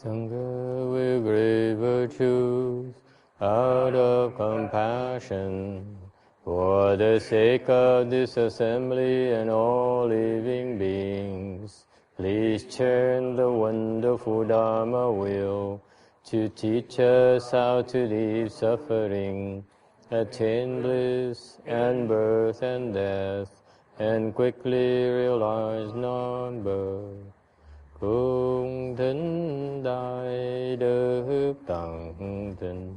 Sangha with great virtues, out of compassion, for the sake of this assembly and all living beings, please turn the wonderful Dharma wheel to teach us how to leave suffering, attain bliss and birth and death, and quickly realize non-birth. Cung thính đại đức tận tình,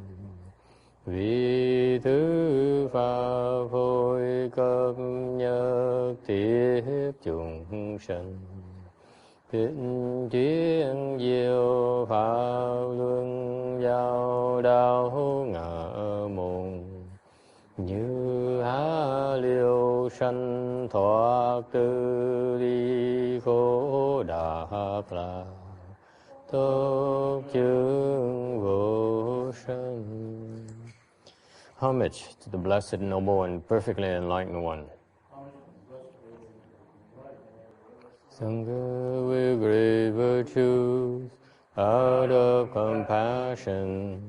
vì thứ pháp phối cấp nhất tiếp chúng sanh. Thịnh chuyên diệu pháp luân giao đạo ngã môn, như há liêu sanh thoát tư đi khổ đạc là tốt chứng vô sanh. Homage to the Blessed, Noble, and Perfectly Enlightened One. Sangha with great virtues, out of compassion,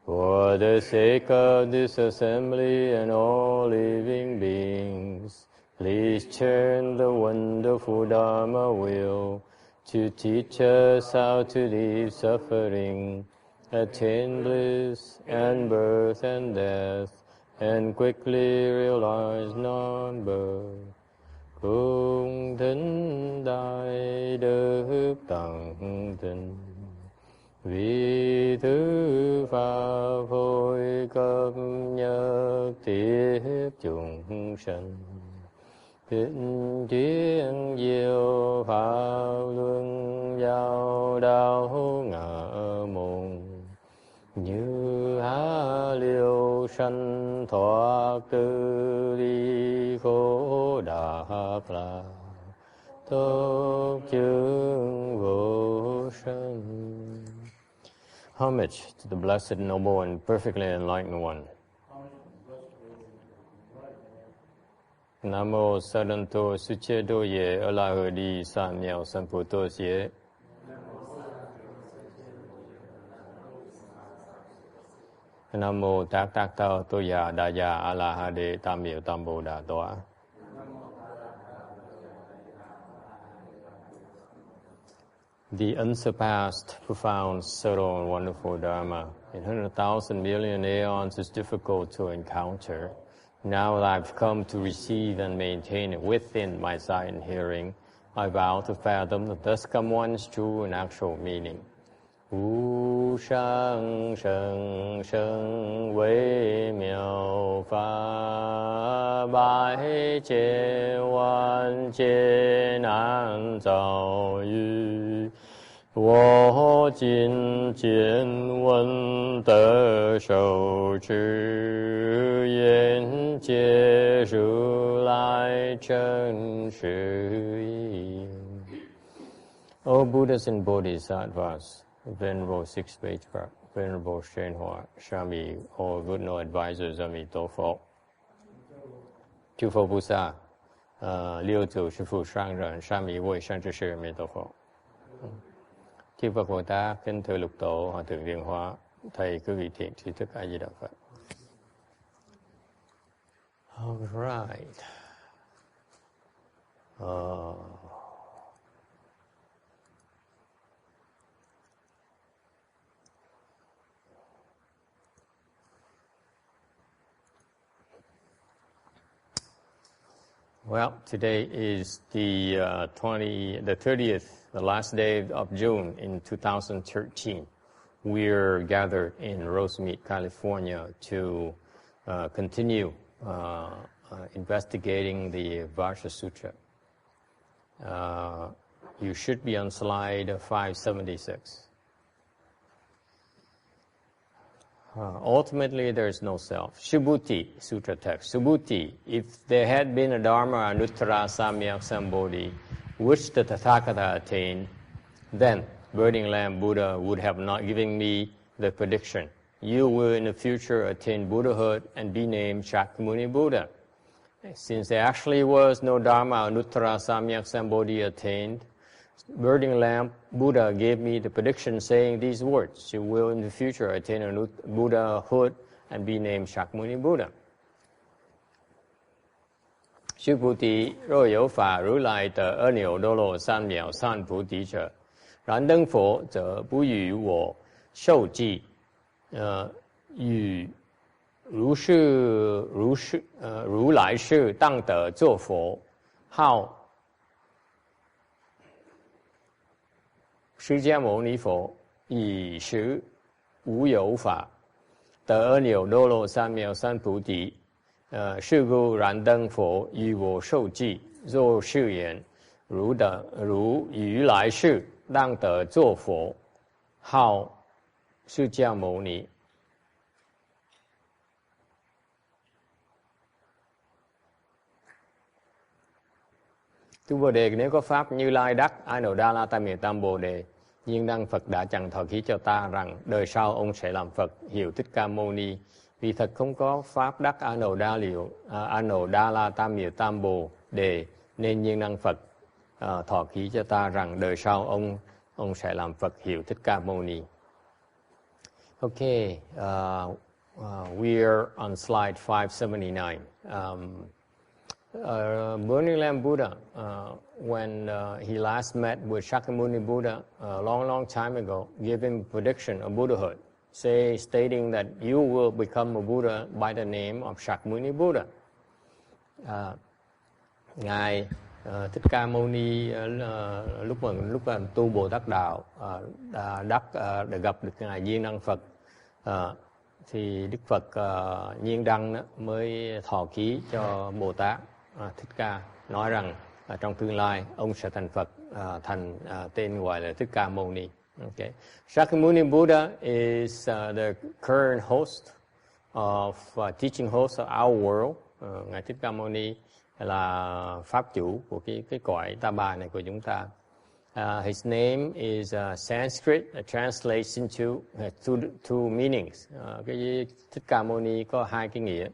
for the sake of this assembly and all living beings, please turn the wonderful Dharma wheel to teach us how to leave suffering, attain bliss and birth and death, and quickly realize non-birth. Cung thính đại đức tận tình, vì thứ pháp phối cấp nhất tiếp chúng sanh. Thịnh chuyên diệu pháp luân giao đạo ngã môn, như há liêu sanh thoát tư đi khổ đạc là tốt chứng vô sanh. Homage to the Blessed, Noble, and Perfectly Enlightened One. Nam mô Saranto Suchedo Ye Alahadi Samyao Samputos Ye. Nam mô Tát Tát Tao Toya Daya Alahade Tamyo Tambo Da Toa. The unsurpassed, profound, subtle, and wonderful Dharma in 100,000 million aeons is difficult to encounter. Now that I've come to receive and maintain it within my sight and hearing, I vow to fathom the thus come one's true and actual meaning. Wu shang sheng sheng wei miao fa bai jie wan jie nan zao yu. 我今见闻得受持，愿解如来真实义。O Buddhas and Bodhisattvas, Venerable Sixth Patriarch, Venerable Shenhua, Shami, all good no advisors of me, Tofo, 诸佛菩萨，六祖师父上人，沙弥为善知识，弥陀佛。Chư Phật Bồ Tát, kính thưa lục tổ, hòa thượng Điền Hóa, thầy quý vị thiện tri thức A Di Đà Phật. All right. Well, today is the 30th, the last day of June in 2013. We're gathered in Rosemead, California to continue investigating the Vajra Sutra. You should be on slide 576. Ultimately, there is no self. Subhuti, Sutra text. Subhuti, if there had been a Dharma Anuttara Samyak Sambodhi, which the Tathagata attained, then Burning Lamp Buddha would have not given me the prediction. You will in the future attain Buddhahood and be named Shakyamuni Buddha. Since there actually was no Dharma Anuttara Samyak Sambodhi attained, burning lamp, Buddha gave me the prediction saying these words: you will in the future attain a Buddhahood and be named Shakyamuni Buddha. Sư Bồ Tát,若有法如来的阿耨多罗三藐三菩提者，燃灯佛则不与我受记，与如来世当得作佛，号释迦牟尼佛，以时无有法得阿耨多罗三藐三菩提。是故燃灯佛与我受记，若是言如于来世当得作佛，号释迦牟尼。Tu Bồ Đề, nếu có pháp Như Lai đắc Ai Nồ Đa La Tam Miệt Tam Bồ Đề, nhiên đăng Phật đã chẳng thọ ký cho ta rằng đời sau ông sẽ làm Phật, hiệu Thích Ca Mâu Ni. Vì thật không có pháp đắc A Nồ Đa La Tam Miệt Tam Bồ Đề, nên nhiên đăng Phật thọ ký cho ta rằng đời sau ông sẽ làm Phật, hiệu Thích Ca Mâu Ni. Okay, we're on slide 579. Burning Lamp Buddha, when he last met with Shakyamuni Buddha a long time ago, gave him prediction of Buddhahood, stating that you will become a Buddha by the name of Shakyamuni Buddha. Ngài Thích Ca Mâu Ni lúc mà tu Bồ Tát đạo để gặp được ngài Nhiên Đăng Phật, thì Đức Phật Nhiên Đăng mới thọ ký cho Bồ Tát Thích Ca, nói rằng trong tương lai ông sẽ thành Phật, thành tên gọi là Thích Ca Mâu Ni. Okay. Shakyamuni Buddha is the current host of teaching host of our world. Ngài Thích Ca Mâu Ni là pháp chủ của cái cõi ta bà này của chúng ta. His name is Sanskrit, translates into two meanings. Cái Thích Ca Mâu Ni có hai cái nghĩa.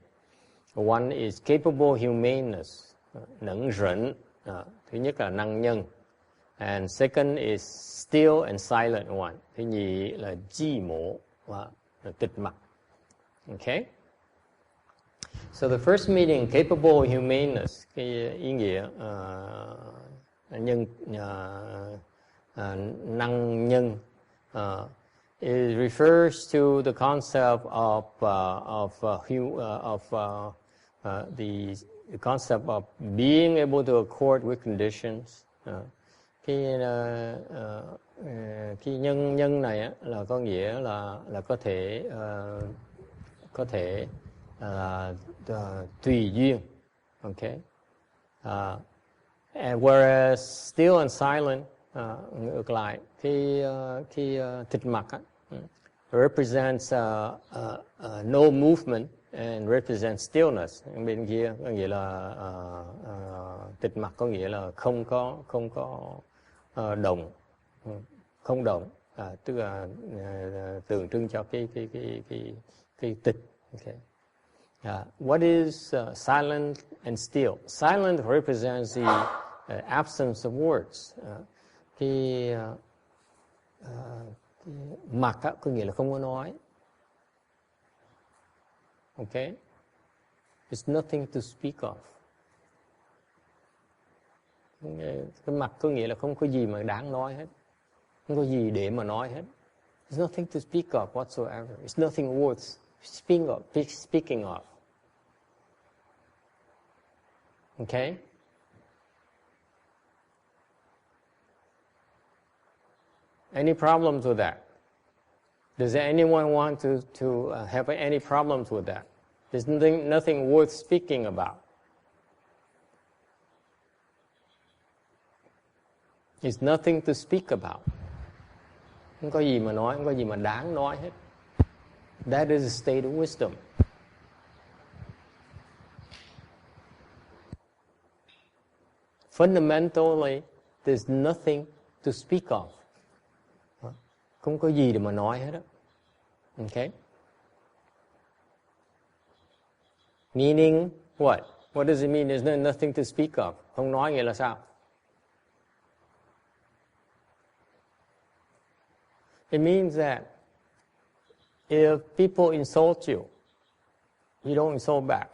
One is capable humaneness, nẫn rẫn. Thứ nhất là năng nhân. And second is still and silent one. Thứ nhì là chi mổ, tịch mặc. Okay? So the first meaning, capable humaneness, cái ý nghĩa năng nhân, it refers to the concept of the concept of being able to accord with conditions. Cái nhân này là có nghĩa là có thể tùy duyên. Okay. And whereas still and silent, ngược lại, khi tịch mặc represents no movement and represents stillness. Bên kia có nghĩa là tịch mặc có nghĩa là không có động, không động, tức là tượng trưng cho cái tịch. Okay. What is silent and still? Silent represents the absence of words. Cái mặc có nghĩa là không có nói. Okay? It's nothing to speak of. Cái mặc có nghĩa là không có gì mà đáng nói hết. Không có gì để mà nói hết. There's nothing to speak of whatsoever. It's nothing worth speaking of. Okay? Any problems with that? Does anyone want to have any problems with that? There's nothing worth speaking about. It's nothing to speak about. Không có gì mà nói, không có gì mà đáng nói hết. That is a state of wisdom. Fundamentally, there's nothing to speak of. Không có gì để mà nói hết á. Okay? Meaning what? What does it mean? There's nothing to speak of. Không nói nghĩa là sao? It means that if people insult you, you don't insult back.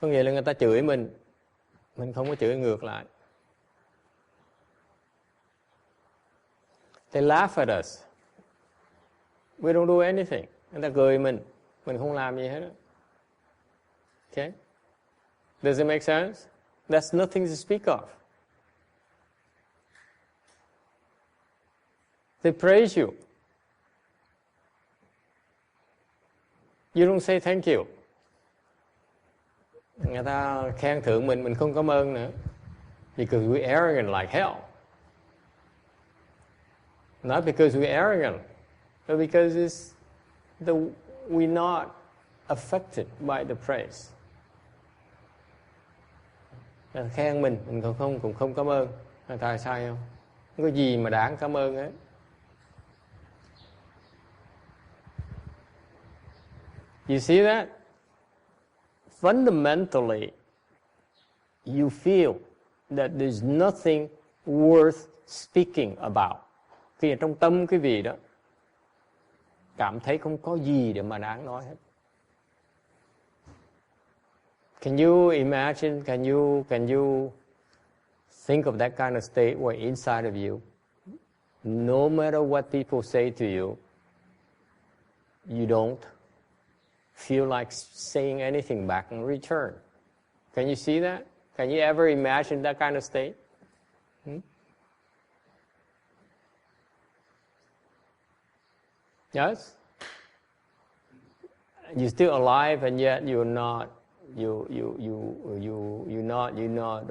Có nghĩa là người ta chửi mình không có chửi ngược lại. They laugh at us. We don't do anything. Người ta cười mình không làm gì hết. Okay? Does it make sense? That's nothing to speak of. They praise you. You don't say thank you. Người ta khen thưởng mình không cảm ơn nữa. Because we're arrogant like hell. Not because we're arrogant, but because we're not affected by the praise. Người ta khen mình cũng không cảm ơn. Tại sao không? Không có gì mà đáng cảm ơn hết. You see that? Fundamentally, you feel that there's nothing worth speaking about. Khi trong tâm quý vị đó, cảm thấy không có gì để mà đáng nói hết. Can you imagine, can you think of that kind of state where inside of you, no matter what people say to you, you don't feel like saying anything back in return? Can you see that? Can you ever imagine that kind of state? Yes? You're still alive, and yet you're not a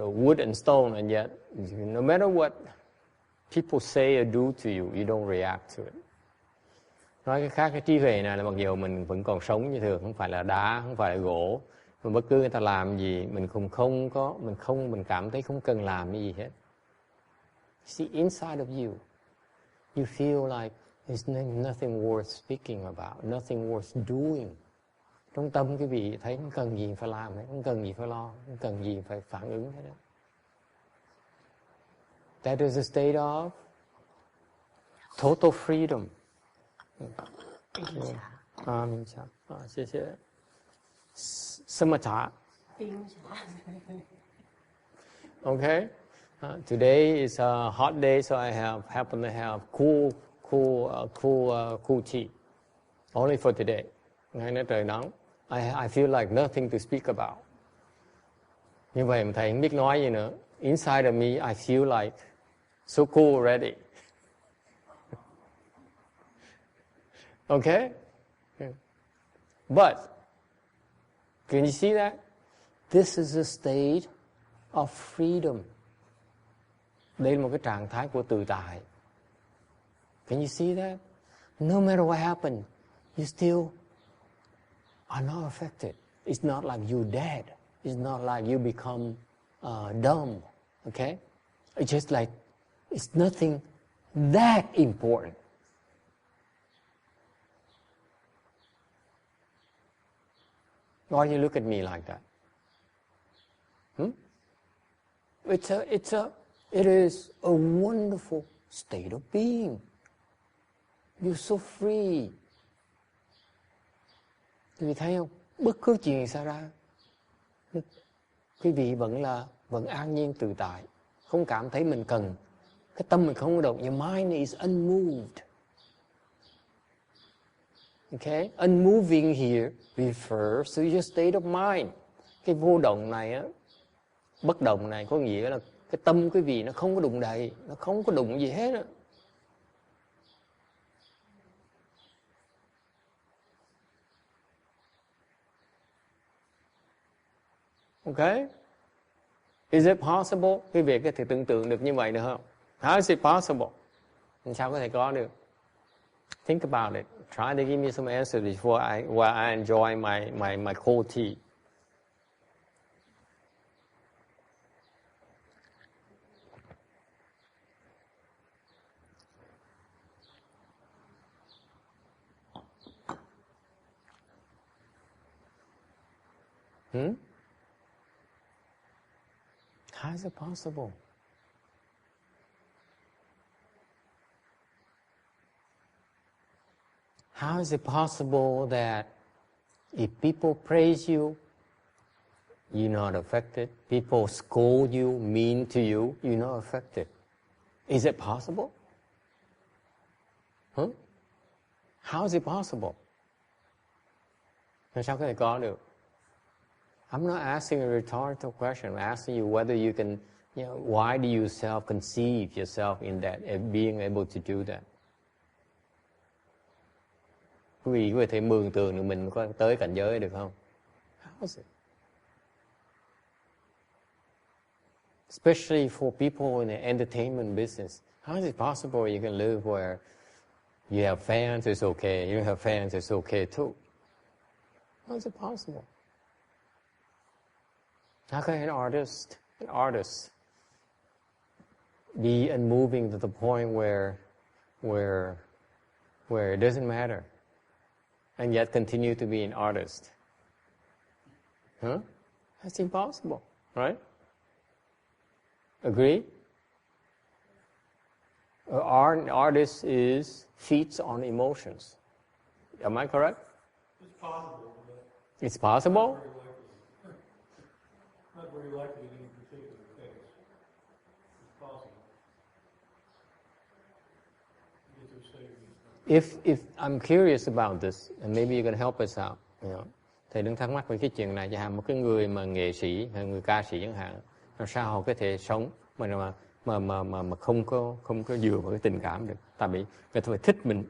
wood and stone, and yet no matter what people say or do to you, you don't react to it. Nói cái khác, cái trí huệ này là mặc dù mình vẫn còn sống như thường, không phải là đá, không phải là gỗ, mà bất cứ người ta làm gì mình mình cảm thấy không cần làm cái gì hết. See, inside of you, you feel like there's nothing worth speaking about, nothing worth doing. Trong tâm quý vị thấy không cần gì phải làm, không cần gì phải lo, không cần gì phải phản ứng hết. That is a state of total freedom. Mình chào.谢谢. Samatha. Okay. Today is a hot day, so I happen to have cool tea. Only for today. Ngày nay trời nóng. I feel like nothing to speak about. Như vậy mà thầy không biết nói gì nữa. Inside of me, I feel like so cool already. Okay? But, can you see that? This is a state of freedom. Đây là một cái trạng thái của tự tại. Can you see that? No matter what happened, you still are not affected. It's not like you're dead. It's not like you become dumb. Okay? It's just like, it's nothing that important. Why do you look at me like that? It is a wonderful state of being. You're so free. Quý vị thấy không? Bất cứ chuyện xảy ra, quý vị vẫn an nhiên tự tại, không cảm thấy mình cần. Cái tâm mình không động. Your mind is unmoved. Okay? Unmoving here refers to your state of mind. Cái vô động này á, bất động này có nghĩa là cái tâm quý vị nó không có đụng đậy, nó không có đụng gì hết á. Okay? Is it possible? Quý vị có thể tưởng tượng được như vậy được không? How is it possible? Sao có thể có được? Think about it. Try to give me some answers while I enjoy my cold tea. How is it possible? How is it possible that if people praise you, you're not affected? People scold you, mean to you, you're not affected. Is it possible? Huh? How is it possible? Làm sao có thể có được? I'm not asking a rhetorical question. I'm asking you whether you can, why do you self-conceive yourself in that, being able to do that? Quý vị có thể mường tượng được mình có tới cảnh giới được không? How is it? Especially for people in the entertainment business. How is it possible you can live where you have fans, it's okay. You don't have fans, it's okay too. How is it possible? How can an artist be unmoving to the point where it doesn't matter, and yet continue to be an artist? Huh? That's impossible, right? Agree? An artist feeds on emotions. Am I correct? It's possible. It's possible? Not very likely in any particular case. It's possible. If I'm curious about this, and maybe you can help us out. Thầy đừng thắc mắc về cái chuyện này, cho một cái người mà nghệ sĩ hay người ca sĩ chẳng hạn, làm sao họ có thể sống mà không có dựa vào cái tình cảm được? Tại vì người ta phải thích mình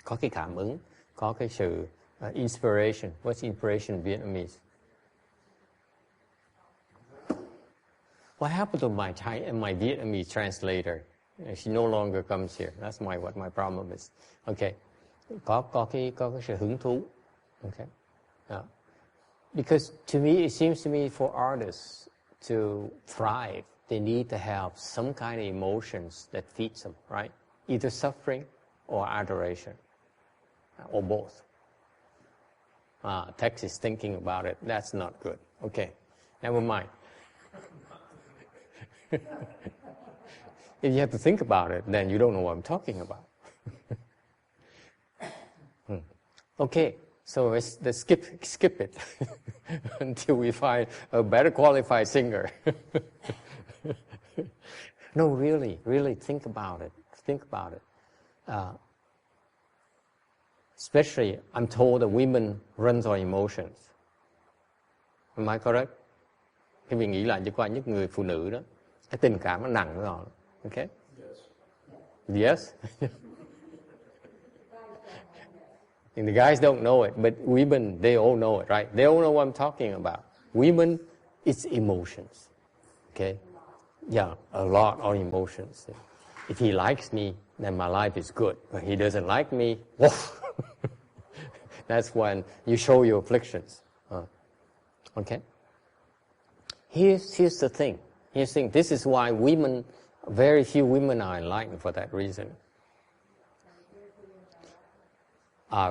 có cái cảm ứng, có cái sự inspiration. What's inspiration in Vietnamese? What happened to my Vietnamese translator? She no longer comes here. That's what my problem is. Okay, có cái sự hứng thú. Okay, because to me it seems to me for artists to thrive, they need to have some kind of emotions that feeds them, right? Either suffering or adoration, or both. Tex is thinking about it. That's not good. Okay, never mind. If you have to think about it, then you don't know what I'm talking about. Okay, so let's skip it until we find a better qualified singer. No, really think about it. Think about it. Especially, I'm told that women run on emotions. Am I correct? Khi mình nghĩ lại cho qua những người phụ nữ đó, cái tình cảm nó nặng với họ. Okay? Yes? And the guys don't know it, but women, they all know it, right? They all know what I'm talking about. Women, it's emotions. Okay? Yeah, a lot of emotions. If he likes me, then my life is good. But he doesn't like me, woof. That's when you show your afflictions. Okay? Here's the thing. This is why very few women are enlightened for that reason.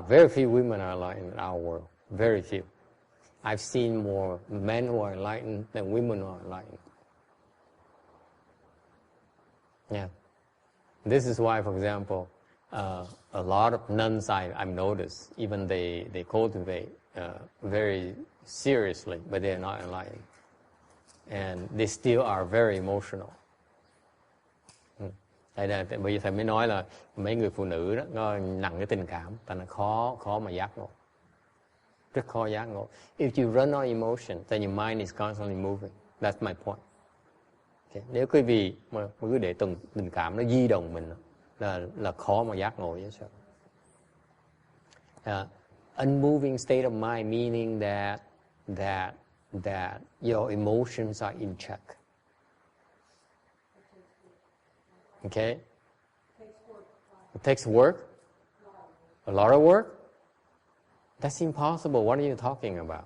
Very few women are enlightened in our world. Very few. I've seen more men who are enlightened than women who are enlightened. Yeah. This is why, for example, a lot of nuns I've noticed, even they cultivate very seriously, but they are not enlightened. And they still are very emotional. Bây giờ thầy mới nói là mấy người phụ nữ đó nó nặng cái tình cảm, tại nó khó mà giác ngộ, rất khó giác ngộ. If you run on emotion, then your mind is constantly moving. That's my point. Okay. Nếu quý vị mà cứ để tình cảm nó di động mình là khó mà giác ngộ vậy sao? Unmoving state of mind meaning that your emotions are in check. Okay? It takes work? A lot of work? That's impossible. What are you talking about?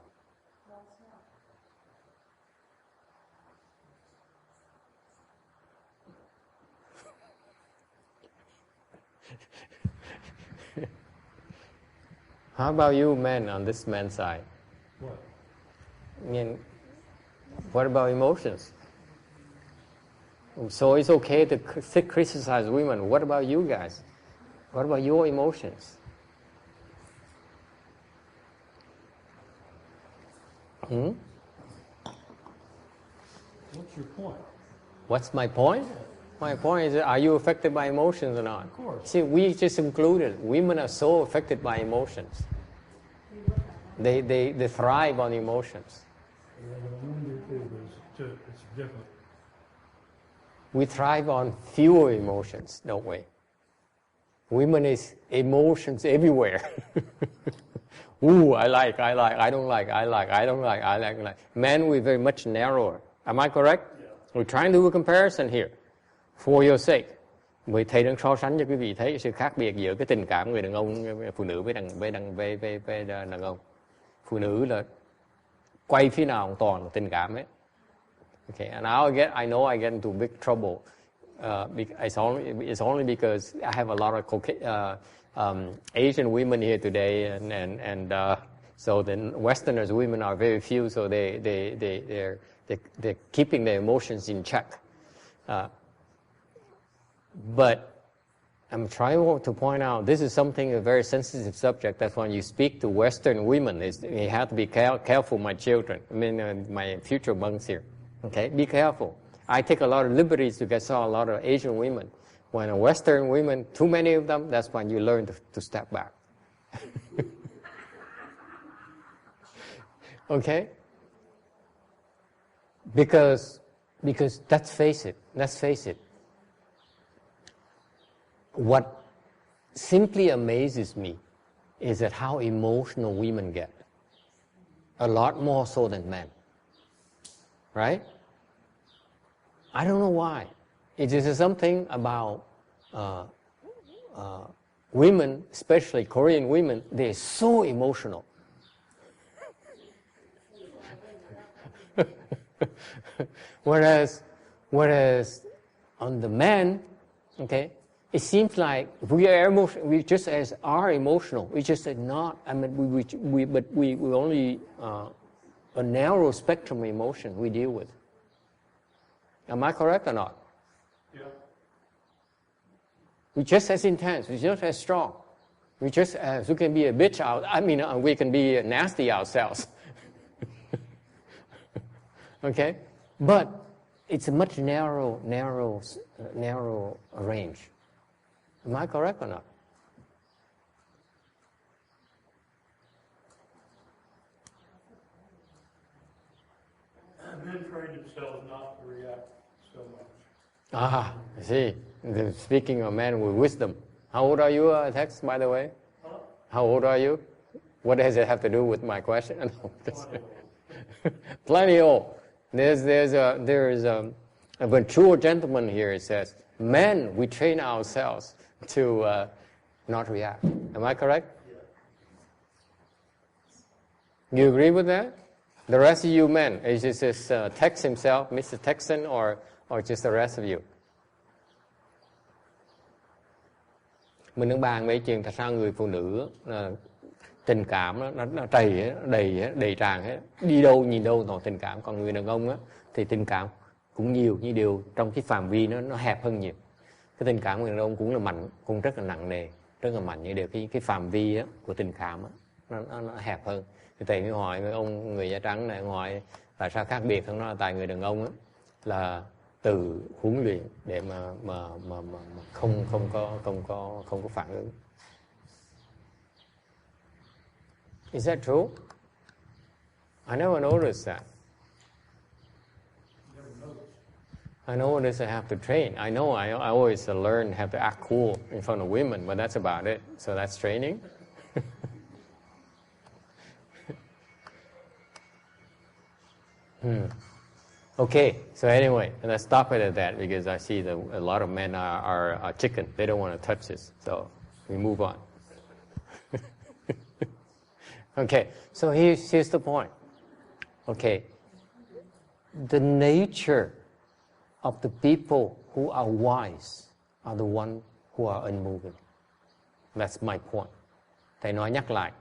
How about you men on this man's side? What? I mean, what about emotions? So it's okay to criticize women. What about you guys? What about your emotions? What's your point? What's my point? My point is, are you affected by emotions or not? Of course. See, we just included. Women are so affected by emotions. They thrive on emotions. Yeah, but women do too, but it's different. We thrive on fewer emotions, don't we? Women is emotions everywhere. Ooh, I like, I don't like, I like, I don't like, I like. Men, we're very much narrower. Am I correct? Yeah. We're trying to do a comparison here. For your sake. Vì thầy đang so sánh cho quý vị thấy sự khác biệt giữa cái tình cảm người đàn ông, phụ nữ với đàn ông. Phụ nữ là quay phía nào cũng toàn là tình cảm ấy. Okay, and I know I get into big trouble. It's only because I have a lot of Asian women here today, and so the Westerners women are very few, so they're keeping their emotions in check. But I'm trying to point out this is something a very sensitive subject. That's when you speak to Western women, you have to be careful, my children. I mean, my future monks here. Okay, be careful. I take a lot of liberties to get a lot of Asian women. When a Western women, too many of them, that's when you learn to step back. Okay? Because let's face it. What simply amazes me is that how emotional women get. A lot more so than men. Right? I don't know why. It is something about women, especially Korean women, they're so emotional. Whereas on the men, okay, it seems like we are emotional. We just are emotional. We just are not. I mean, we only a narrow spectrum of emotion we deal with. Am I correct or not? Yeah. We're just as intense. We're just as strong. We can be a bitch out. I mean, we can be nasty ourselves. Okay, but it's a much narrow range. Am I correct or not? Men train themselves not to react so much. I see. Speaking of men with wisdom. How old are you, Tex, by the way? Huh? How old are you? What does it have to do with my question? Plenty old. There's a mature gentleman here. It says, men, we train ourselves to not react. Am I correct? Yeah. You agree with that? The rest of you men, is this Tex himself, Mr. Texan, or just the rest of you? Mình đang bàn mấy chuyện tại sao người phụ nữ tình cảm nó đầy tràn hết, đi đâu nhìn đâu toàn tình cảm, còn người đàn ông á thì tình cảm cũng nhiều nhưng điều trong cái phạm vi nó hẹp hơn nhiều. Cái tình cảm của người đàn ông cũng là mạnh, cũng rất là nặng nề, rất là mạnh, nhưng điều cái phạm vi á, của tình cảm á, nó hẹp hơn. Thì thầy mới hỏi người da trắng này, hỏi tại sao khác biệt hơn, nó là tại người đàn ông á là từ huấn luyện để mà không có phản ứng. Is that true? I never noticed that. I noticed I have to train. I know I always learn have to act cool in front of women, but that's about it. So that's training. Okay, so anyway, let's stop it at that because I see that a lot of men are chicken. They don't want to touch this. So we move on. Okay, so here's the point. Okay, the nature of the people who are wise are the ones who are unmoving. That's my point. Thầy nói nhắc lại,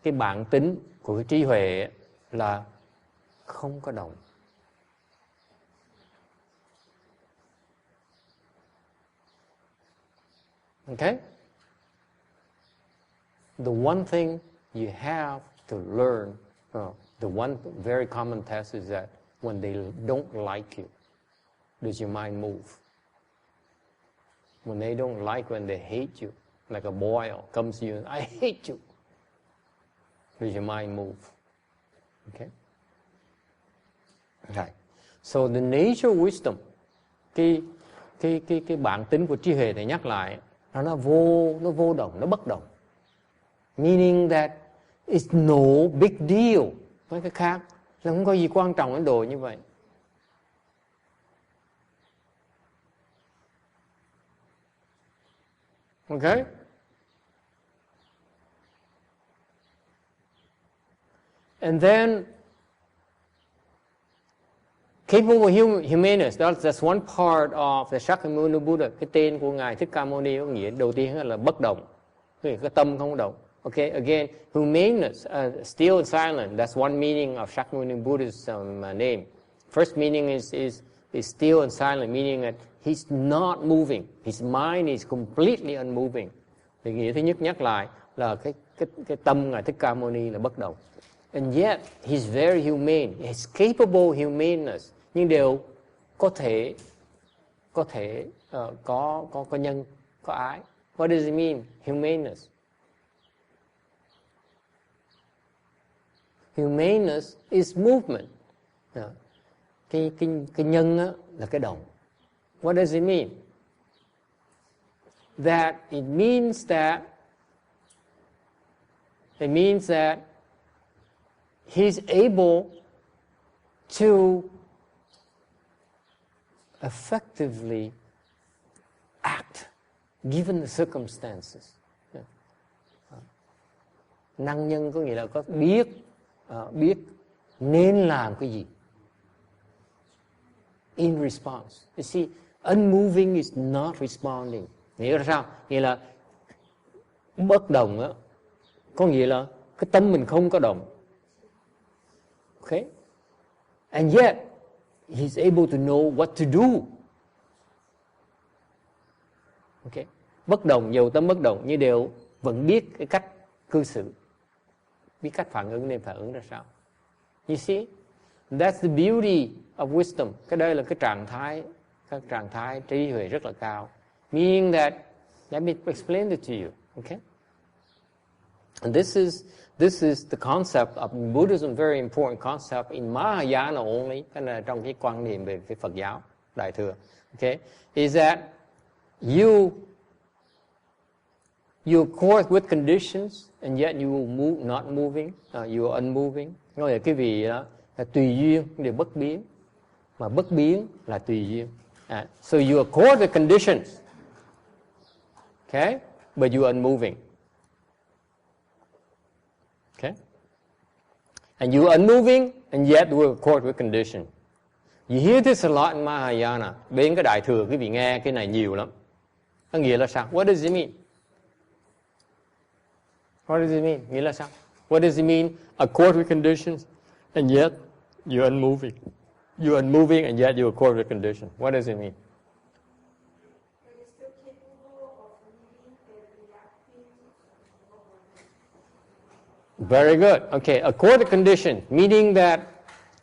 cái bản tính của cái trí huệ là không có động. Okay? The one thing you have to learn, the one very common test is that when they don't like you, does your mind move? When they don't like, when they hate you, like a boil comes to you, I hate you. Does your mind move? Okay? Right. So the nature of wisdom, cái bản tính của trí huệ, thầy nhắc lại, nó vô động, nó bất động. Meaning that it's no big deal. Với cái khác, là không có gì quan trọng đến độ như vậy. Okay? And then capable humanist, that's one part of the Shakyamuni Buddha. Cái tên của Ngài Thích Ca Mâu Ni có nghĩa đầu tiên là bất động, cái tâm không động. Okay, again, humanist, still and silent. That's one meaning of Shakyamuni Buddha's name. First meaning is still and silent, meaning that he's not moving. His mind is completely unmoving. Thì nghĩa thứ nhất nhắc lại là cái tâm Ngài Thích Ca Mâu Ni là bất động. And yet he's very humane. He's capable humaneness, nhưng đều có thể có nhân, có ái. What does it mean? Humaneness. Humaneness is movement. Cái nhân á, là cái động. What does it mean? That it means that he's able to effectively act given the circumstances. Năng nhân có nghĩa là có biết nên làm cái gì. In response. You see, unmoving is not responding. Nghĩa là sao? Nghĩa là bất động á, có nghĩa là cái tâm mình không có động. Okay? And yet, he's able to know what to do. Okay? Bất động, dầu tâm bất động, nhưng đều vẫn biết cái cách cư xử, biết cách phản ứng nên phản ứng ra sao. You see? That's the beauty of wisdom. Cái đây là cái trạng thái trí huệ rất là cao. Meaning that, let me explain it to you. Okay? And this is the concept of Buddhism, very important concept in Mahayana only, cái này trong cái quan niệm về Phật giáo Đại thừa. Okay? Is that you accord with conditions and yet you move, not moving, you are unmoving. Nói là cái vị đó là tùy duyên, điều bất biến, mà bất biến là tùy duyên. So you accord with conditions, okay, but you are unmoving. Okay? And you are unmoving and yet you accord with condition. You hear this a lot in Mahayana. Bên cái Đại thừa quý vị nghe cái này nhiều lắm. Nó nghĩa là sao? What does it mean? What does it mean? Nghĩa là sao? What does it mean? Accord with conditions and yet you're unmoving. You're unmoving and yet you accord with conditions. What does it mean? Very good. Okay, accord with condition, meaning that,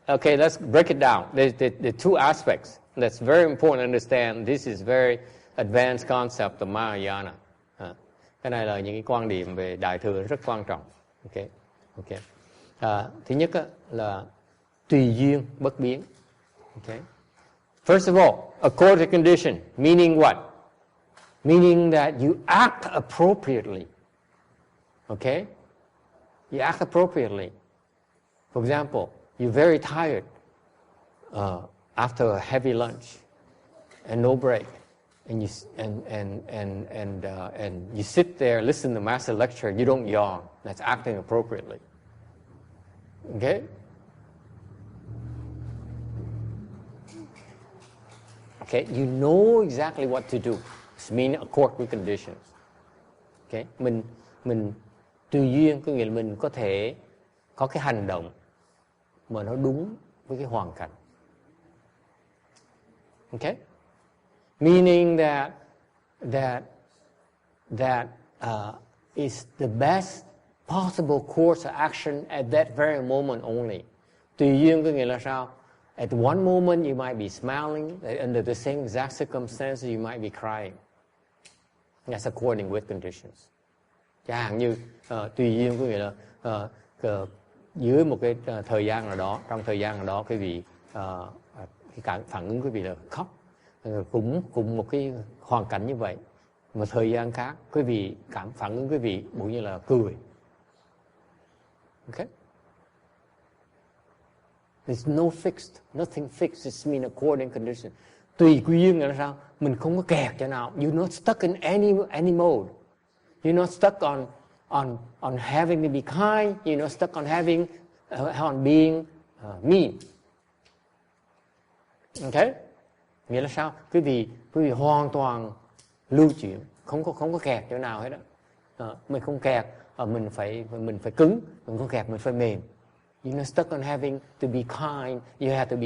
okay, let's break it down. There's the two aspects. That's very important to understand. This is very advanced concept of Mahayana. Cái này là những cái quan điểm về Đại thừa rất quan trọng. Okay. Okay. Thứ nhất là tùy duyên bất biến. Okay. First of all, accord with condition, meaning what? Meaning that you act appropriately. Okay? You act appropriately. For example, you're very tired after a heavy lunch and no break, and you sit there, listen to master lecture, you don't yawn. That's acting appropriately. Okay? Okay, you know exactly what to do. It's mean accord with conditions. Okay? Mình tùy duyên, có nghĩa là mình có thể có cái hành động mà nó đúng với cái hoàn cảnh. Okay? Meaning that that is the best possible course of action at that very moment only. Tùy duyên có nghĩa là sao? At one moment you might be smiling, under the same exact circumstances you might be crying. That's according with conditions. Chẳng hạn như tùy duyên có nghĩa là dưới một cái thời gian nào đó, trong thời gian nào đó quý vị cái phản ứng quý vị là khóc, cùng một cái hoàn cảnh như vậy. Một thời gian khác quý vị phản ứng quý vị cũng như là cười. Okay? There's no fixed, nothing fixed. It's mean according condition. Tùy duyên là sao? Mình không có kẹt cho nào. You're not stuck in any mode. You're not stuck on having to be kind. You're not stuck on being mean. Okay? Nghĩa là sao? Quý vị hoàn toàn lưu chuyển, không có kẹt chỗ nào hết đó. Mình không kẹt, mình phải cứng, mình không kẹt, mình phải mềm. You're not stuck on having to be kind. You have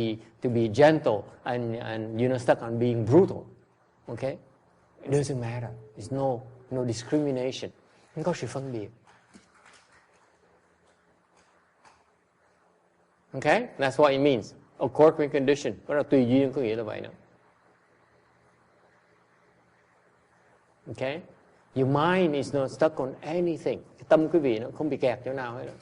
to be gentle, and you're not stuck on being brutal. Okay? It doesn't matter. There's no discrimination. Không có sự phân biệt. Okay? That's what it means. Accord with condition. Đó là tùy duyên, có nghĩa là vậy nữa. Okay? Your mind is not stuck on anything. Cái tâm quý vị nó không bị kẹt chỗ nào hết đó.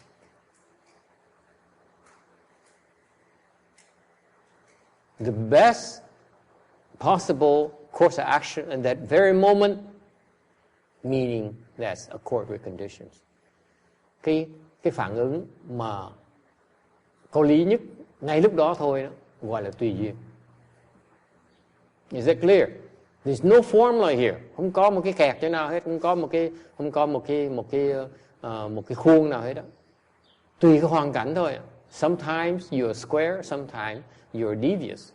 The best possible course of action in that very moment, meaning that's accord with conditions. Cái phản ứng mà có lý nhất ngay lúc đó thôi đó, gọi là tùy duyên. Is that clear? There's no formula here. Không có một cái kẹt chỗ nào hết, không có một cái khuôn nào hết đó. Tùy cái hoàn cảnh thôi. Sometimes you're square, sometimes you're devious.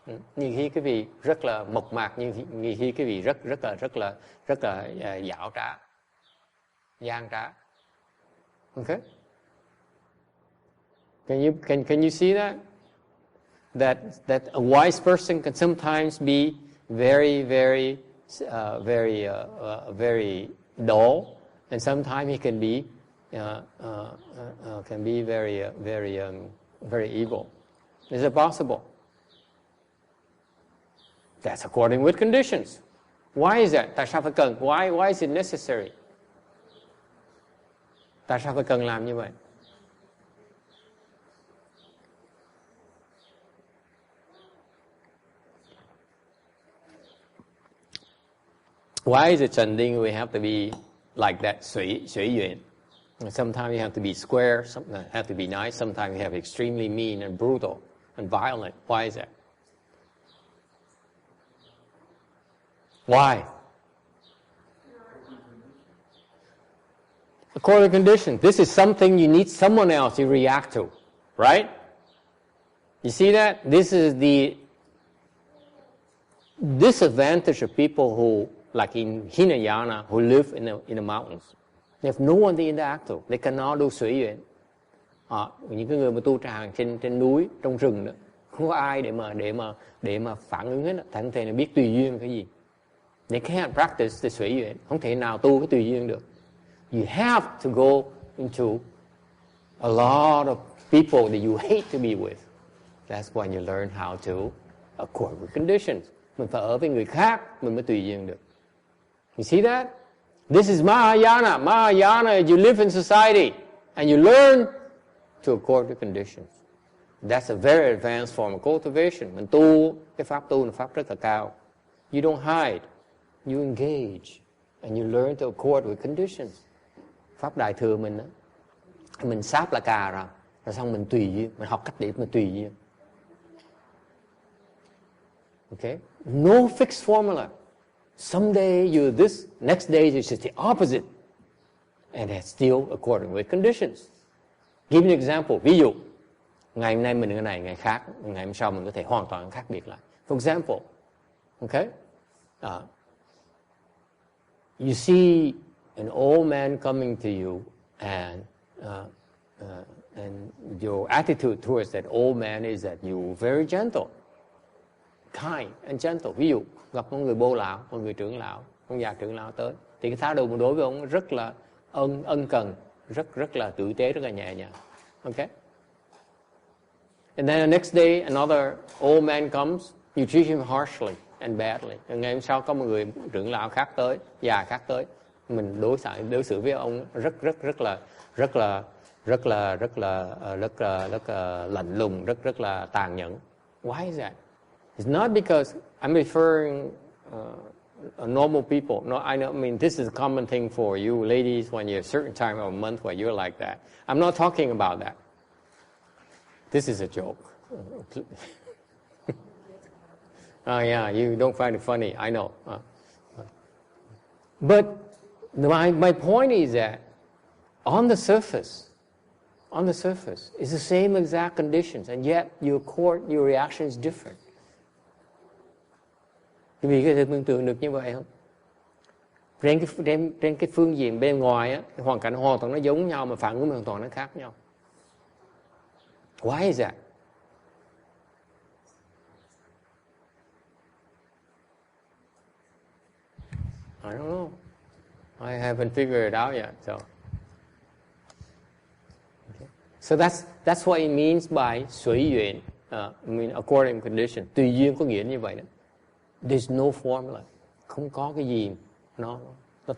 Nhiều khi cái vị rất là mộc mạc, nhiều khi cái vị rất là dảo trá, gian trá. Okay? Can you see that? That a wise person can sometimes be very dull, and sometimes he can be very evil. Is it possible? That's according with conditions. Why is that? Tại sao phải cần? Why is it necessary? Tại sao phải cần làm như vậy? Why is it trending? We have to be like that, 随缘. Sometimes you have to be square, sometimes have to be nice, sometimes you have extremely mean and brutal and violent. Why is that? Why? According to conditions. This is something you need someone else to react to, right? You see that? This is the disadvantage of people who, like in Hinayana, who live in the mountains. They have no one to interact to. They cannot do随缘. Những cái người mà tu tràng trên núi, trong rừng đó, không có ai để mà phản ứng hết. Thành thể là biết tùy duyên cái gì. They can't practice the随缘. Không thể nào tu cái tùy duyên được. You have to go into a lot of people that you hate to be with. That's when you learn how to accord with conditions. Mình phải ở với người khác, mình mới tùy duyên được. You see that? This is Mahayana. Mahayana is you live in society and you learn to accord with conditions. That's a very advanced form of cultivation. Mình tu, cái pháp tu là pháp rất là cao. You don't hide. You engage. And you learn to accord with conditions. Pháp Đại Thừa mình sáp là cà rồi xong mình tùy duyên. Mình học cách để mình tùy duyên. Okay? No fixed formula. Someday you're this, next day you're just the opposite. And that's still according with conditions. Give me an example. Ví dụ, ngày hôm nay mình cái này, ngày khác, ngày hôm sau mình có thể hoàn toàn khác biệt lại. For example, okay? You see an old man coming to you and your attitude towards that old man is that you're very gentle. Kind and gentle. Ví dụ, gặp một người bô lão, một người trưởng lão, ông già trưởng lão tới, thì cái thái độ đối với ông rất là ân cần, rất là tử tế, rất là nhẹ nhàng. Okay. And then the next day another old man comes, you treat him harshly and badly. Ngày hôm sau có một người trưởng lão khác tới, già khác tới, mình đối xử với ông rất là lạnh lùng, rất là tàn nhẫn. Why is that? It's not because I'm referring normal people. No, I know. I mean, this is a common thing for you ladies when you're a certain time of a month where you're like that. I'm not talking about that. This is a joke. Yeah, you don't find it funny. I know. But my point is that on the surface, it's the same exact conditions, and yet your reaction is different. Quý vị có thể tưởng tượng được như vậy không? Trên cái phương diện bên ngoài á, hoàn cảnh hoàn toàn nó giống nhau mà phản ứng hoàn toàn nó khác nhau. Why is that? I don't know. I haven't figured it out yet. So that's what it means by 随缘. I mean according condition. Tùy duyên có nghĩa như vậy đó. There's no formula. Không có cái gì nó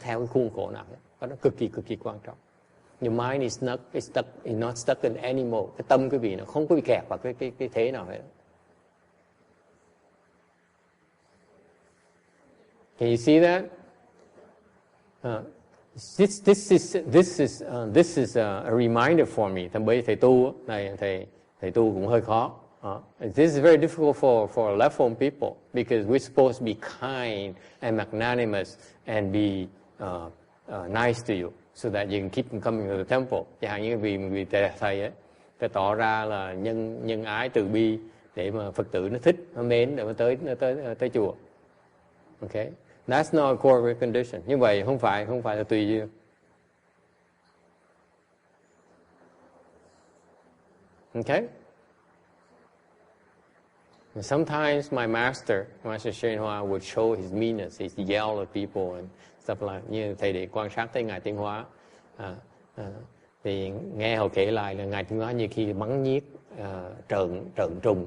theo cái khuôn khổ nào hết. Và nó cực kỳ quan trọng. Your mind is not stuck in any mode. Cái tâm quý vị nó không có bị kẹt vào cái thế nào hết. Can you see that? This is a reminder for me. Bởi thầy tu này, thầy tu cũng hơi khó. This is very difficult for left-form people because we're supposed to be kind and magnanimous and be nice to you so that you can keep them coming to the temple. Chẳng hạn như vì thầy ấy, phải tỏ ra là nhân ái từ bi để mà Phật tử nó thích, nó mến để mà tới chùa. Okay, that's not a core condition. Như vậy không phải là tùy duyên. Okay. Sometimes my Master Shen Hoa would show his meanness. He'd yell at people and stuff like. Như thầy để quan sát thấy ngài Tiên Hóa, thì nghe họ kể lại là ngài Tiên Hóa như khi bắn nhiếc, trợn trùng,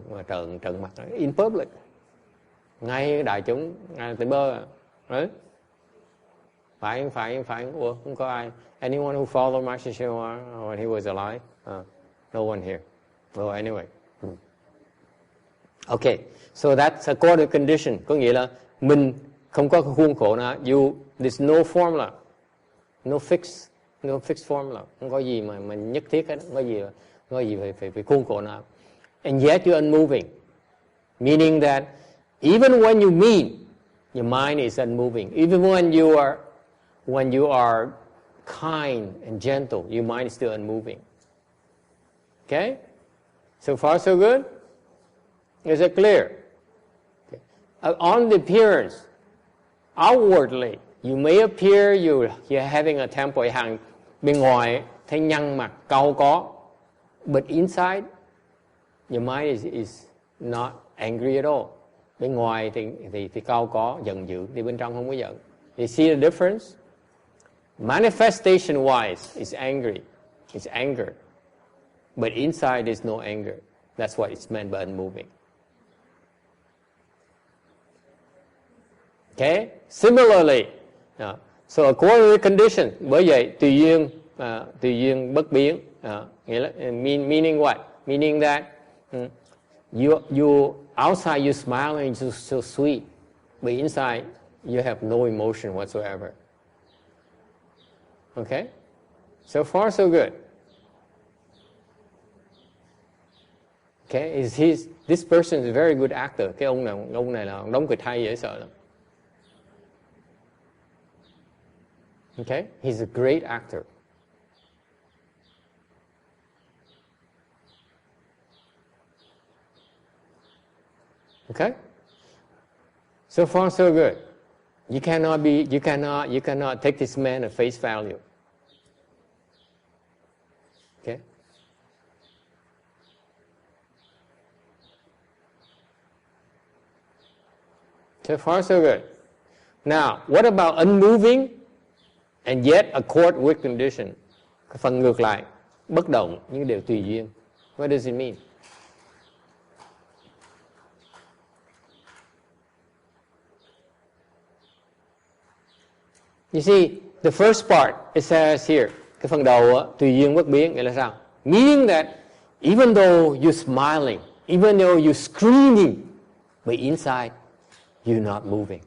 trợn mặt in public, ngay đại chúng, ngài tới bơ. Right? Phải. Ủa, không có ai. Anyone who followed Master Shen Hoa when he was alive? No one here. Well, anyway. Okay, so that's according to condition. Có nghĩa là mình không có khuôn khổ nào. There's no formula, no fixed formula. Không có gì mà nhất thiết hết. Không có gì phải khuôn khổ nào. And yet you're unmoving, meaning that even when you mean, your mind is unmoving. Even when you are kind and gentle, your mind is still unmoving. Okay, so far so good. Is it clear? Okay. On the appearance, outwardly, you may appear you're having a temper. Hàng bên ngoài thấy nhăn mặt cau có, but inside, your mind is not angry at all. Bên ngoài thì cau có, giận dữ, thì bên trong không có giận. You see the difference? Manifestation wise, it's angry, it's anger, but inside there's no anger. That's what it's meant by unmoving. Okay. Similarly, so according to condition, bởi vậy tùy duyên bất biến. Nghĩa là meaning what? Meaning that you outside you smile and you're so sweet, but inside you have no emotion whatsoever. Okay. So far so good. Okay. This person is a very good actor. Cái ông này là đóng kịch hay dễ sợ lắm. Okay, he's a great actor. Okay, so far so good. You cannot take this man at face value. Okay. So far so good. Now, what about unmoving and yet accord with condition? Cái phần ngược lại, bất động nhưng đều tùy duyên. What does it mean? You see, the first part, it says here, cái phần đầu tùy duyên bất biến, nghĩa là sao? Meaning that even though you're smiling, even though you're screaming, but inside you're not moving.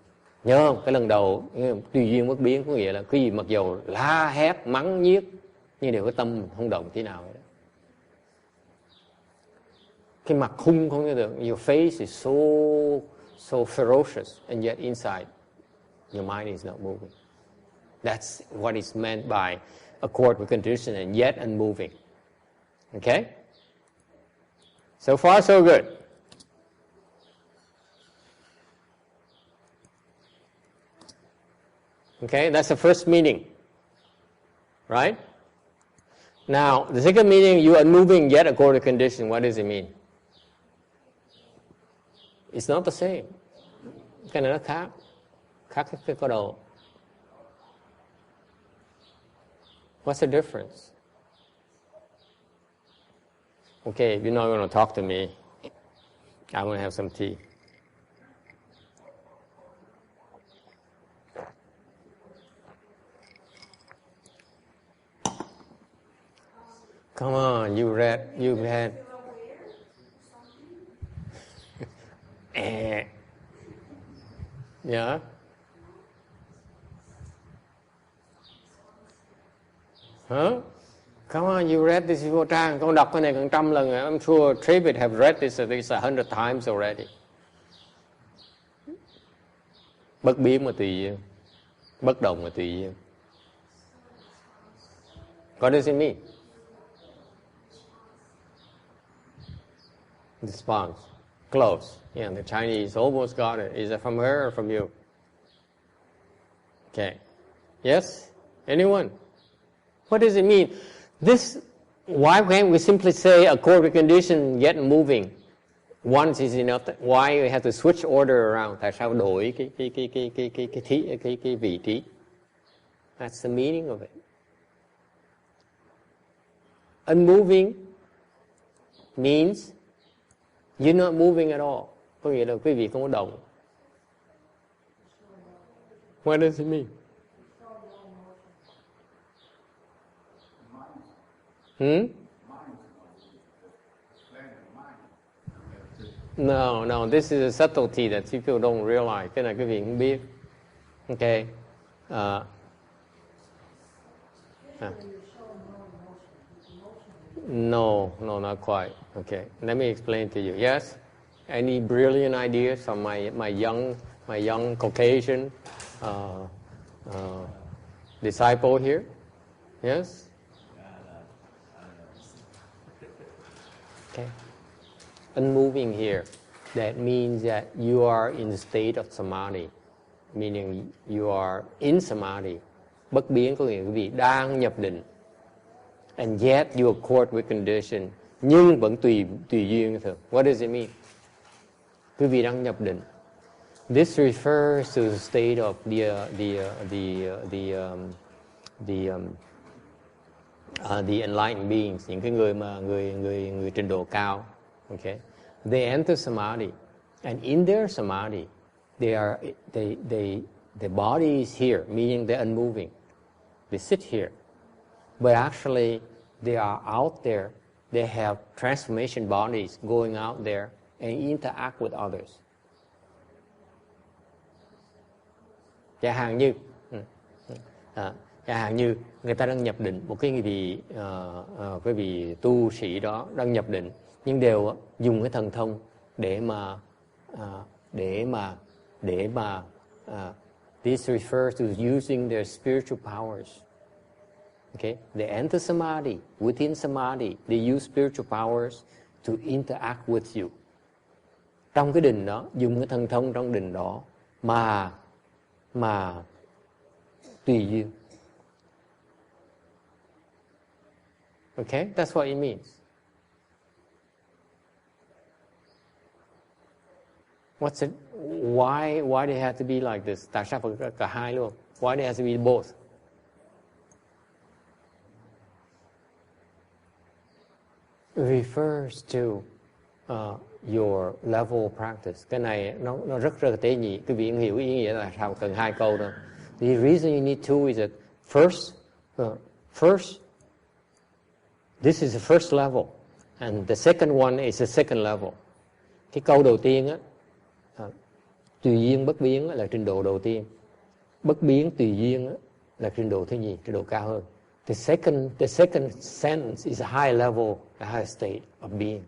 Nhớ không? Cái lần đầu tùy duyên bất biến có nghĩa là cái gì mặc dầu la hét, mắng nhiếc, nhưng đều có tâm không động tí nào vậy đó. Cái mặt hung không nghe được. Your face is so ferocious, and yet inside your mind is not moving. That's what is meant by accord with condition and yet unmoving. Okay? So far, so good. Okay, that's the first meaning. Right? Now, the second meaning, you are unmoving yet according to condition. What does it mean? It's not the same. Cái này nó khác. Khác cái câu đầu. What's the difference? Okay, you're not going to talk to me. I'm going to have some tea. Come on, you read. Yeah. Huh? Come on, you read this before trang. Con đọc cái này gần 100 lần rồi. I'm sure David have read this at least 100 times already. Bất biến mà tùy duyên. Bất động mà tùy duyên. What does it mean? Response. Close. Yeah, the Chinese almost got it. Is it from her or from you? Okay. Yes? Anyone? What does it mean? Why can't we simply say accord with condition, yet moving? Once is enough. Why we have to switch order around? Tại sao đổi cái vị trí? That's the meaning of it. Unmoving means you're not moving at all. Có nghĩa là quý vị không có động. What does it mean? No, this is a subtlety that people don't realize. Cái này quý vị không biết. Okay. No, not quite. Okay, let me explain to you. Yes? Any brilliant ideas from my young Caucasian disciple here? Yes? Okay. Unmoving here, that means that you are in the state of samadhi, meaning you are in samadhi. Bất biến có nghĩa là quý vị đang nhập định. And yet you accord with condition, nhưng vẫn tùy duyên thường. What does it mean? Quý vị đang nhập định. This refers to the state of the enlightened beings, những cái người mà người trình độ cao. Okay, they enter samadhi, and in their samadhi, the body is here, meaning they're unmoving. They sit here. But actually, they are out there. They have transformation bodies going out there and interact with others. Chẳng hạn như người ta đang nhập định, một cái vị tu sĩ đó đang nhập định, nhưng đều dùng cái thần thông để mà this refers to using their spiritual powers. Okay, they enter samadhi. Within samadhi, they use spiritual powers to interact with you. Trong cái định đó, dùng cái thần thông trong định đó mà tùy duyên. Okay, that's what it means. What's it? Why they have to be like this? Tại sao phải cả hai luôn? Why they have to be both? Refers to your level of practice. Cái này nó rất tế nhị. Quý vị hiểu ý nghĩa là sao cần hai câu đâu. The reason you need two is that first, this is the first level, and the second one is the second level. Cái câu đầu tiên á, tùy duyên bất biến là trình độ đầu tiên, bất biến tùy duyên á, là trình độ thứ nhì, trình độ cao hơn. The second sentence is a high level, a high state of being.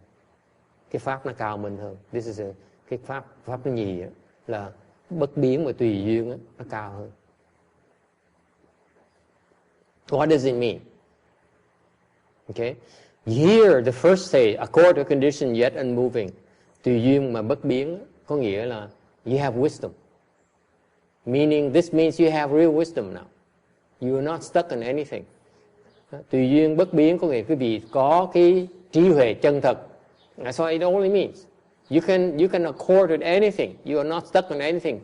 Cái pháp nó cao minh hơn. This is cái pháp thứ nhì á, là bất biến và tùy duyên á, nó cao hơn. What does it mean? Okay, here the first state, accord or condition yet unmoving, tùy duyên mà bất biến, có nghĩa là you have wisdom. Meaning this means you have real wisdom now. You are not stuck on anything. Tùy duyên bất biến có nghĩa quý vị có cái trí huệ chân thật. That's what it only means. You can accord with anything. You are not stuck on anything.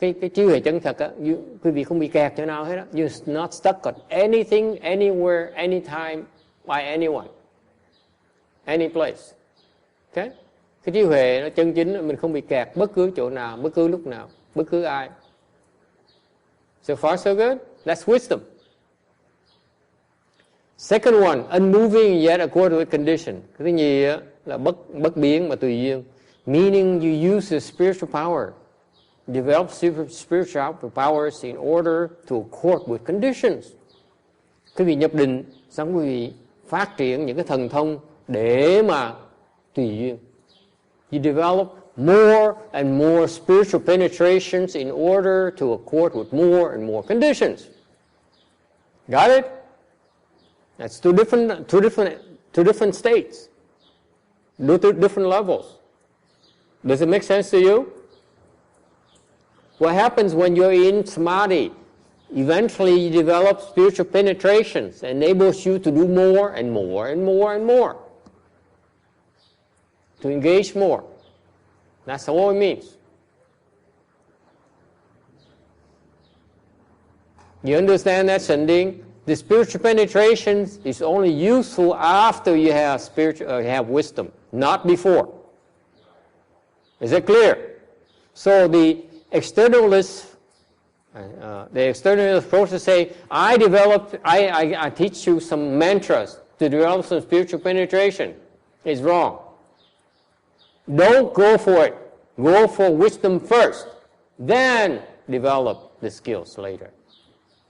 Cái trí huệ chân thật á, quý vị không bị kẹt chỗ nào hết á. You're not stuck on anything, anywhere, anytime, by anyone, any place. Okay? Cái trí huệ nó chân chính, mình không bị kẹt bất cứ chỗ nào, bất cứ lúc nào, bất cứ ai. So far so good. That's wisdom. Second one, unmoving yet according to the condition. Cái thứ nhì là bất biến mà tùy duyên. Meaning you use the spiritual power, develop spiritual powers in order to accord with conditions. Quý vị nhập định, xong quý vị phát triển những cái thần thông để mà tùy duyên. You develop more and more spiritual penetrations in order to accord with more and more conditions. Got it? That's two different states, different levels. Does it make sense to you? What happens when you're in samadhi? Eventually you develop spiritual penetrations, enables you to do more and more and more and more. To engage more. That's all it means. You understand that, Sanding? The spiritual penetration is only useful after you have wisdom, not before. Is that clear? So the externalists process say, I teach you some mantras to develop some spiritual penetration. It's wrong. Don't go for it. Go for wisdom first, then develop the skills later.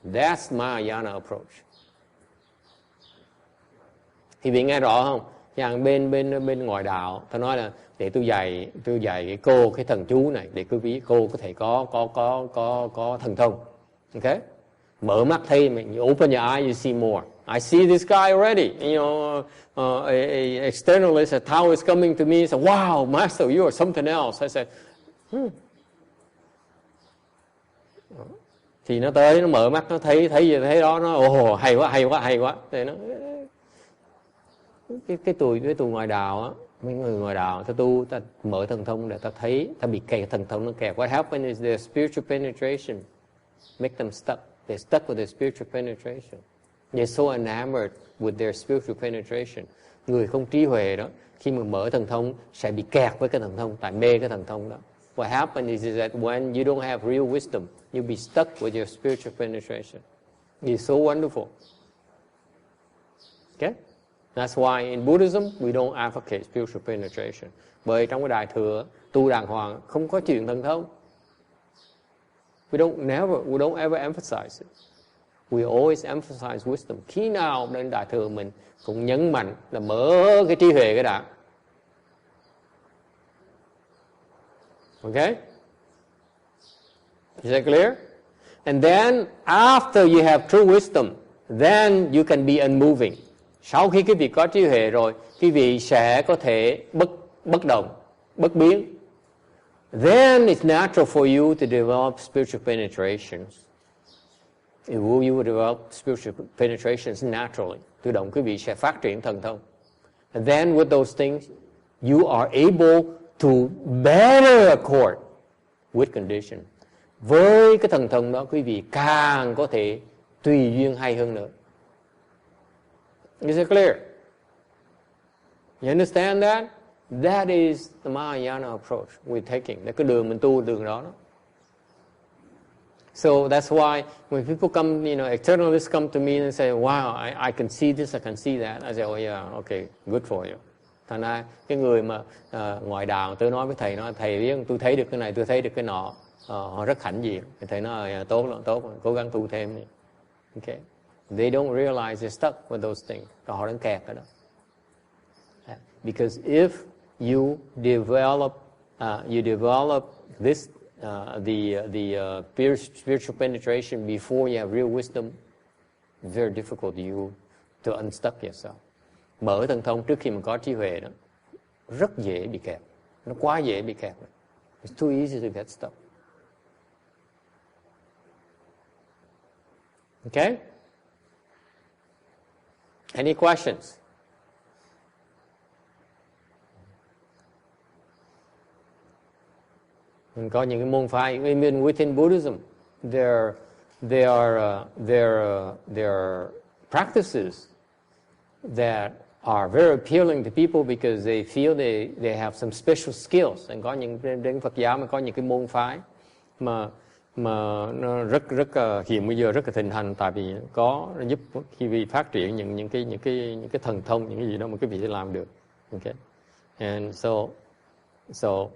That's Mahayana approach. Thì vị nghe rõ không? Rằng bên ngoài đạo, ta nói là để tôi dạy cô cái thần chú này để cô có thể có thần thông. Okay? Mở mắt thấy mình, you open your eye, you see more. I see this guy already. You know, a externalist, a Tao is coming to me and said, "Wow, Master, you are something else." I said, Thì nó tới, nó mở mắt, nó thấy đó, nó hay quá. Thì nó cái tụi ngoài đạo á, mấy người ngoài đạo, ta mở thần thông để ta thấy, ta bị kẹt thần thông nó kẹt. What happened is their spiritual penetration make them stuck. They're stuck with their spiritual penetration. They're so enamored with their spiritual penetration. Người không trí huệ đó, khi mà mở thần thông sẽ bị kẹt với cái thần thông, tại mê cái thần thông đó. What happens is that when you don't have real wisdom, you'll be stuck with your spiritual penetration. It's so wonderful. Okay? That's why in Buddhism we don't advocate spiritual penetration. Bởi trong cái Đại Thừa tu đàng hoàng không có chuyện thần thông. We don't ever emphasize it. We always emphasize wisdom. Khi nào đến Đại Thừa mình cũng nhấn mạnh là mở cái trí huệ cái đã. Okay? Is that clear? And then after you have true wisdom, then you can be unmoving. Sau khi quý vị có trí huệ rồi, quý vị sẽ có thể bất động, bất biến. Then it's natural for you to develop spiritual penetrations. You will develop spiritual penetrations naturally. Tự động quý vị sẽ phát triển thần thông. And then with those things, you are able to better accord with condition. Với cái thần thông đó, quý vị càng có thể tùy duyên hay hơn nữa. Is it clear? You understand that? That is the Mahayana approach we're taking. Cái đường mình tu đường đó. So that's why when people come, externalists come to me and say, wow, I can see this, I can see that. I say, oh yeah, okay, good for you. Thành ra cái người mà ngoại đạo tôi nói với thầy, nói thầy biết tôi thấy được cái này, tôi thấy được cái nọ, họ rất hãnh diện. Thầy nói tốt lắm, cố gắng tu thêm. Okay. They don't realize they're stuck with those things. Họ đang kẹt ở đó. Because if you develop this spiritual penetration before you have real wisdom, it's very difficult to unstuck yourself. Mở thần thông trước khi mình có trí huệ đó rất dễ bị kẹt, nó quá dễ bị kẹt. It's too easy to get stuck. Okay? Any questions? Mình có những cái môn phái, even within Buddhism, there are practices that are very appealing to people because they feel they have some special skills. And có những đến Phật giáo mà có những cái môn phái mà nó rất hiện bây giờ rất là thịnh hành, tại vì nó giúp khi vị phát triển những cái thần thông, những cái gì đó mà quý vị sẽ làm được. Okay, and so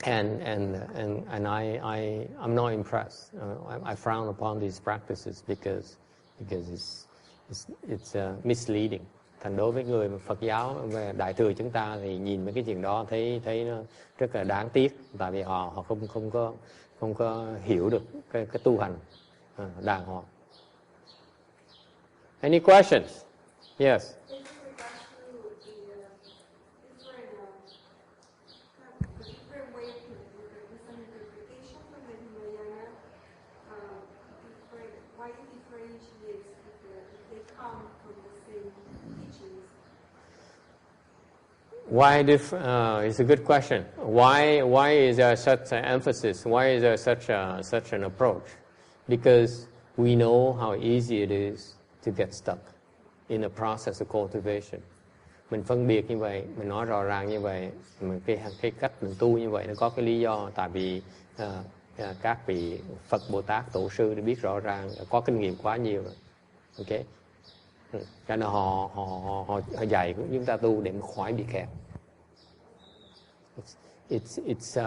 I'm not impressed. I frown upon these practices because it's misleading. Thành đối với người Phật giáo về Đại thừa chúng ta thì nhìn mấy cái chuyện đó thấy nó rất là đáng tiếc, tại vì họ không có hiểu được cái tu hành đàng hoàng. Any questions? Yes. Why it's a good question. Why is there such an emphasis? Why is there such an approach? Because we know how easy it is to get stuck in the process of cultivation. Mình phân biệt như vậy, mình nói rõ ràng như vậy, cái cách mình tu như vậy nó có cái lý do, tại vì các vị Phật Bồ Tát tổ sư đã biết rõ ràng, có kinh nghiệm quá nhiều rồi. Okay. Cho nên họ dạy chúng ta tu để khỏi bị kẹt. It's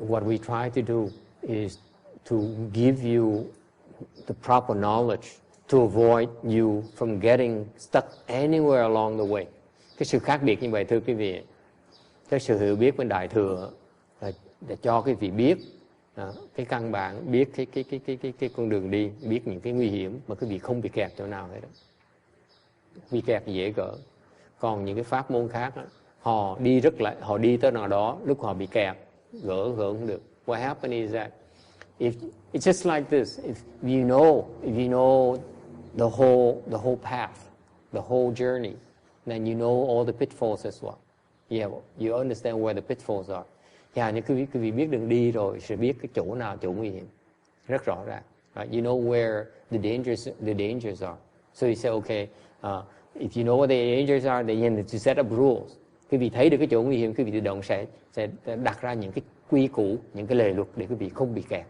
what we try to do is to give you the proper knowledge to avoid you from getting stuck anywhere along the way. Cái sự khác biệt như vậy thưa quý vị, cái sự hiểu biết bên Đại thừa là để cho quý vị biết cái căn bản, biết cái con đường đi, biết những cái nguy hiểm mà quý vị không bị kẹt chỗ nào hết đó. Bị kẹt dễ gỡ. Còn những cái pháp môn khác đó, họ đi tới nào đó, lúc họ bị kẹt gỡ không được. What happens is that it's just like this. If you know the whole path, the whole journey, then you know all the pitfalls as well. Yeah, you understand where the pitfalls are. Như quý vị biết đường đi rồi, sẽ biết cái chỗ nào chỗ nguy hiểm rất rõ ràng. Right? You know where the dangers are. So you say, okay, if you know what the dangers are, then you need to set up rules. Quý vị thấy được cái chỗ nguy hiểm, quý vị tự động sẽ đặt ra những cái quy củ, những cái lề luật để quý vị không bị kẹt.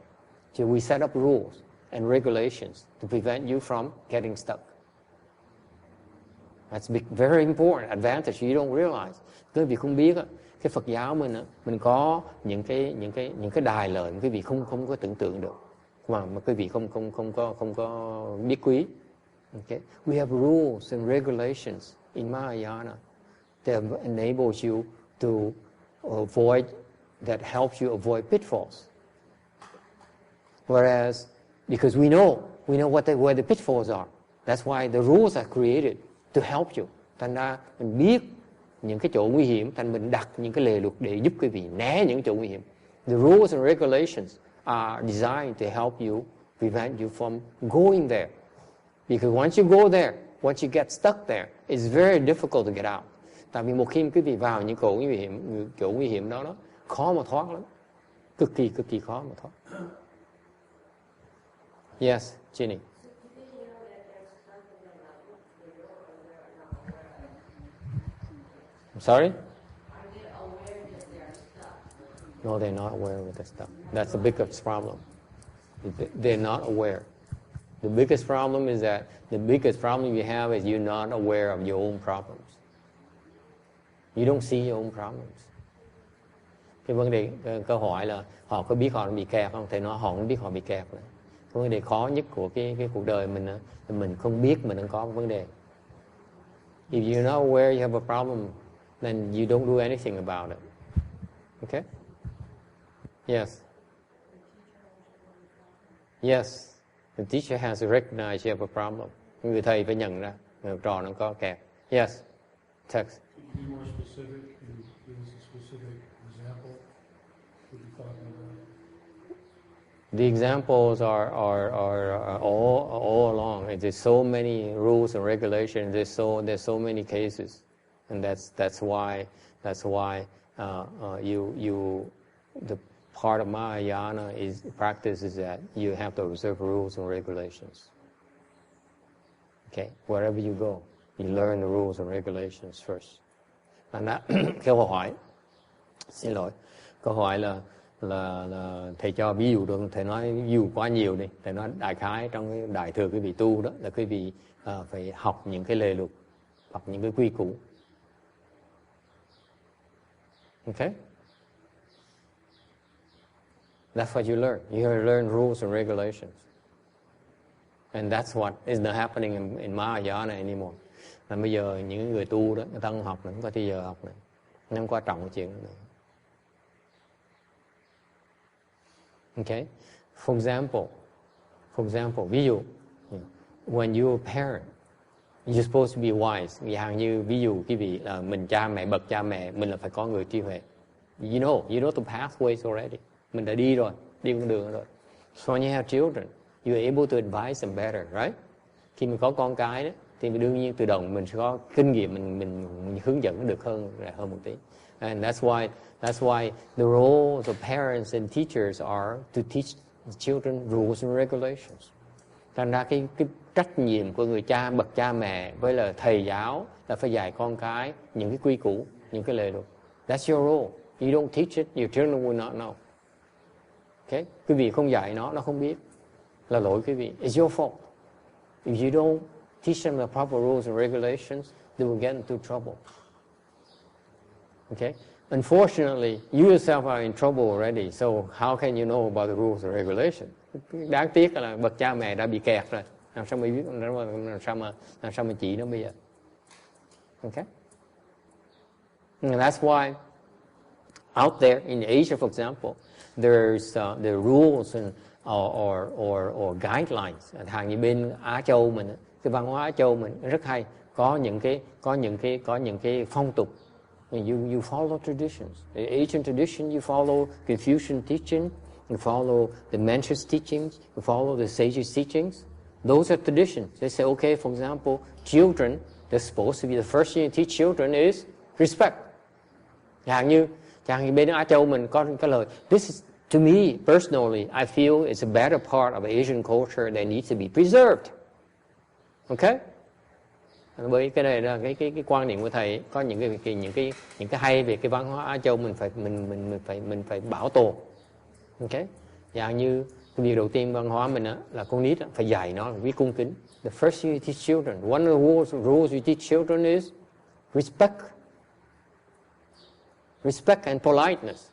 So we set up rules and regulations to prevent you from getting stuck. That's very important advantage you don't realize. Quý vị không biết cái Phật giáo mình có những cái đài lợi quý vị không có tưởng tượng được, mà quý vị không có biết quý. Okay, we have rules and regulations in Mahayana that enables you to avoid, that helps you avoid pitfalls. Whereas, because we know where the pitfalls are, that's why the rules are created to help you. Thành ra mình biết những cái chỗ nguy hiểm, thành mình đặt những cái lề luật để giúp quý vị né những chỗ nguy hiểm. The rules and regulations are designed to help you, prevent you from going there. Because once you go there, once you get stuck there, it's very difficult to get out. Tại vì một khi quý vị vào những chỗ nguy hiểm đó khó mà thoát lắm. cực kỳ khó mà thoát. Yes, Jenny. I'm sorry? No, they're not aware of the stuff. That's the biggest problem. They're not aware. The biggest problem is that the biggest problem you have is you're not aware of your own problems. You don't see your own problems. Cái vấn đề câu hỏi là họ có biết họ bị kẹt không? Thầy nói họ không biết họ bị kẹt này. Cái vấn đề khó nhất của cái cuộc đời mình là mình không biết mình đang có một vấn đề. If you're not aware you have a problem, then you don't do anything about it. Okay? Yes. Yes. The teacher has to recognize you have a problem. Người thầy phải nhận ra người học trò nó có kẹt. Yes. Text. Could you be more specific and give us a specific example what you're talking about? The examples are all along. There's so many rules and regulations. There's so many cases, and that's why the part of Mahayana practice is that you have to observe rules and regulations. Okay, wherever you go, you learn the rules and regulations first. And that câu hỏi, xin lỗi, câu hỏi là thầy cho ví dụ được, thầy nói ví dụ quá nhiều đi, thầy nói đại khái trong cái đại thừa quý vị tu đó là quý vị phải học những cái lề luật hoặc những cái quy củ. Okay? That's what you learn. You have to learn rules and regulations. And that's what is not happening in Mahayana anymore. Là bây giờ những người tu đó, người ta không học nữa, không có thời giờ học nữa. Nó không quan trọng cái chuyện nữa. Okay? For example, ví dụ, when you're a parent, you're supposed to be wise. Ví dụ quý vị là mình bậc cha mẹ, mình là phải có người trí huệ. You know the pathways already. Mình đã đi con đường rồi. So when you have children, you're able to advise them better, right? Khi mình có con cái đó, thì đương nhiên tự động mình sẽ có kinh nghiệm, mình hướng dẫn nó được hơn một tí. And that's why the roles of parents and teachers are to teach the children rules and regulations. Thành ra cái trách nhiệm của người bậc cha mẹ với là thầy giáo là phải dạy con cái những cái quy củ, những cái lề luật. That's your role. You don't teach it, your children will not know. Okay? Quý vị không dạy nó không biết. Là lỗi quý vị. It's your fault. If you don't teach them the proper rules and regulations, they will get into trouble. Okay? Unfortunately, you yourself are in trouble already, so how can you know about the rules and regulations? Đáng tiếc là bậc cha mẹ đã bị kẹt rồi. Làm sao mà biết, làm sao mà chỉ nó bây giờ? Okay? And that's why out there in Asia, for example, there's the rules and or guidelines. Hàng như bên Á Châu mình, cái văn hóa Á Châu mình rất hay, có những cái phong tục. You follow traditions. The Asian tradition, you follow Confucian teaching, you follow the mentors' teachings, you follow the sages' teachings. Those are traditions. They say, okay, for example, children, they're supposed to be, the first thing you teach children is respect. Chẳng như bên Á Châu mình có cái lời, this is, to me, personally, I feel it's a better part of Asian culture that needs to be preserved. Okay? Bởi cái này là cái quan niệm của thầy, có những cái hay về cái văn hóa Á Châu mình phải bảo tồn. Okay? Dạng như cái việc đầu tiên văn hóa mình á, là con nít á, phải dạy nó là biết cung kính. The first thing you teach children, one of the rules you teach children is respect. Respect and politeness.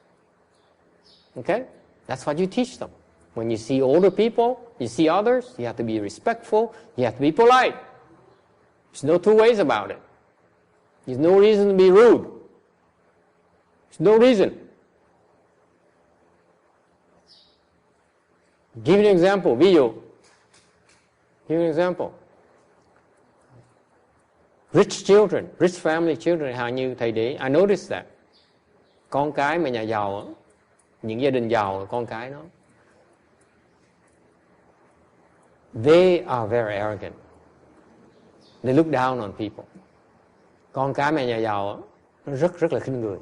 Okay? That's what you teach them. When you see older people, you see others, you have to be respectful, you have to be polite. There's no two ways about it. There's no reason to be rude. There's no reason. Give you an example, ví dụ. Give you an example. Rich children, rich family children, how như thầy để, I noticed that. Con cái mà nhà giàu, những gia đình giàu, con cái nó, they are very arrogant. They look down on people. Con cái mà nhà giàu, nó rất là khinh người.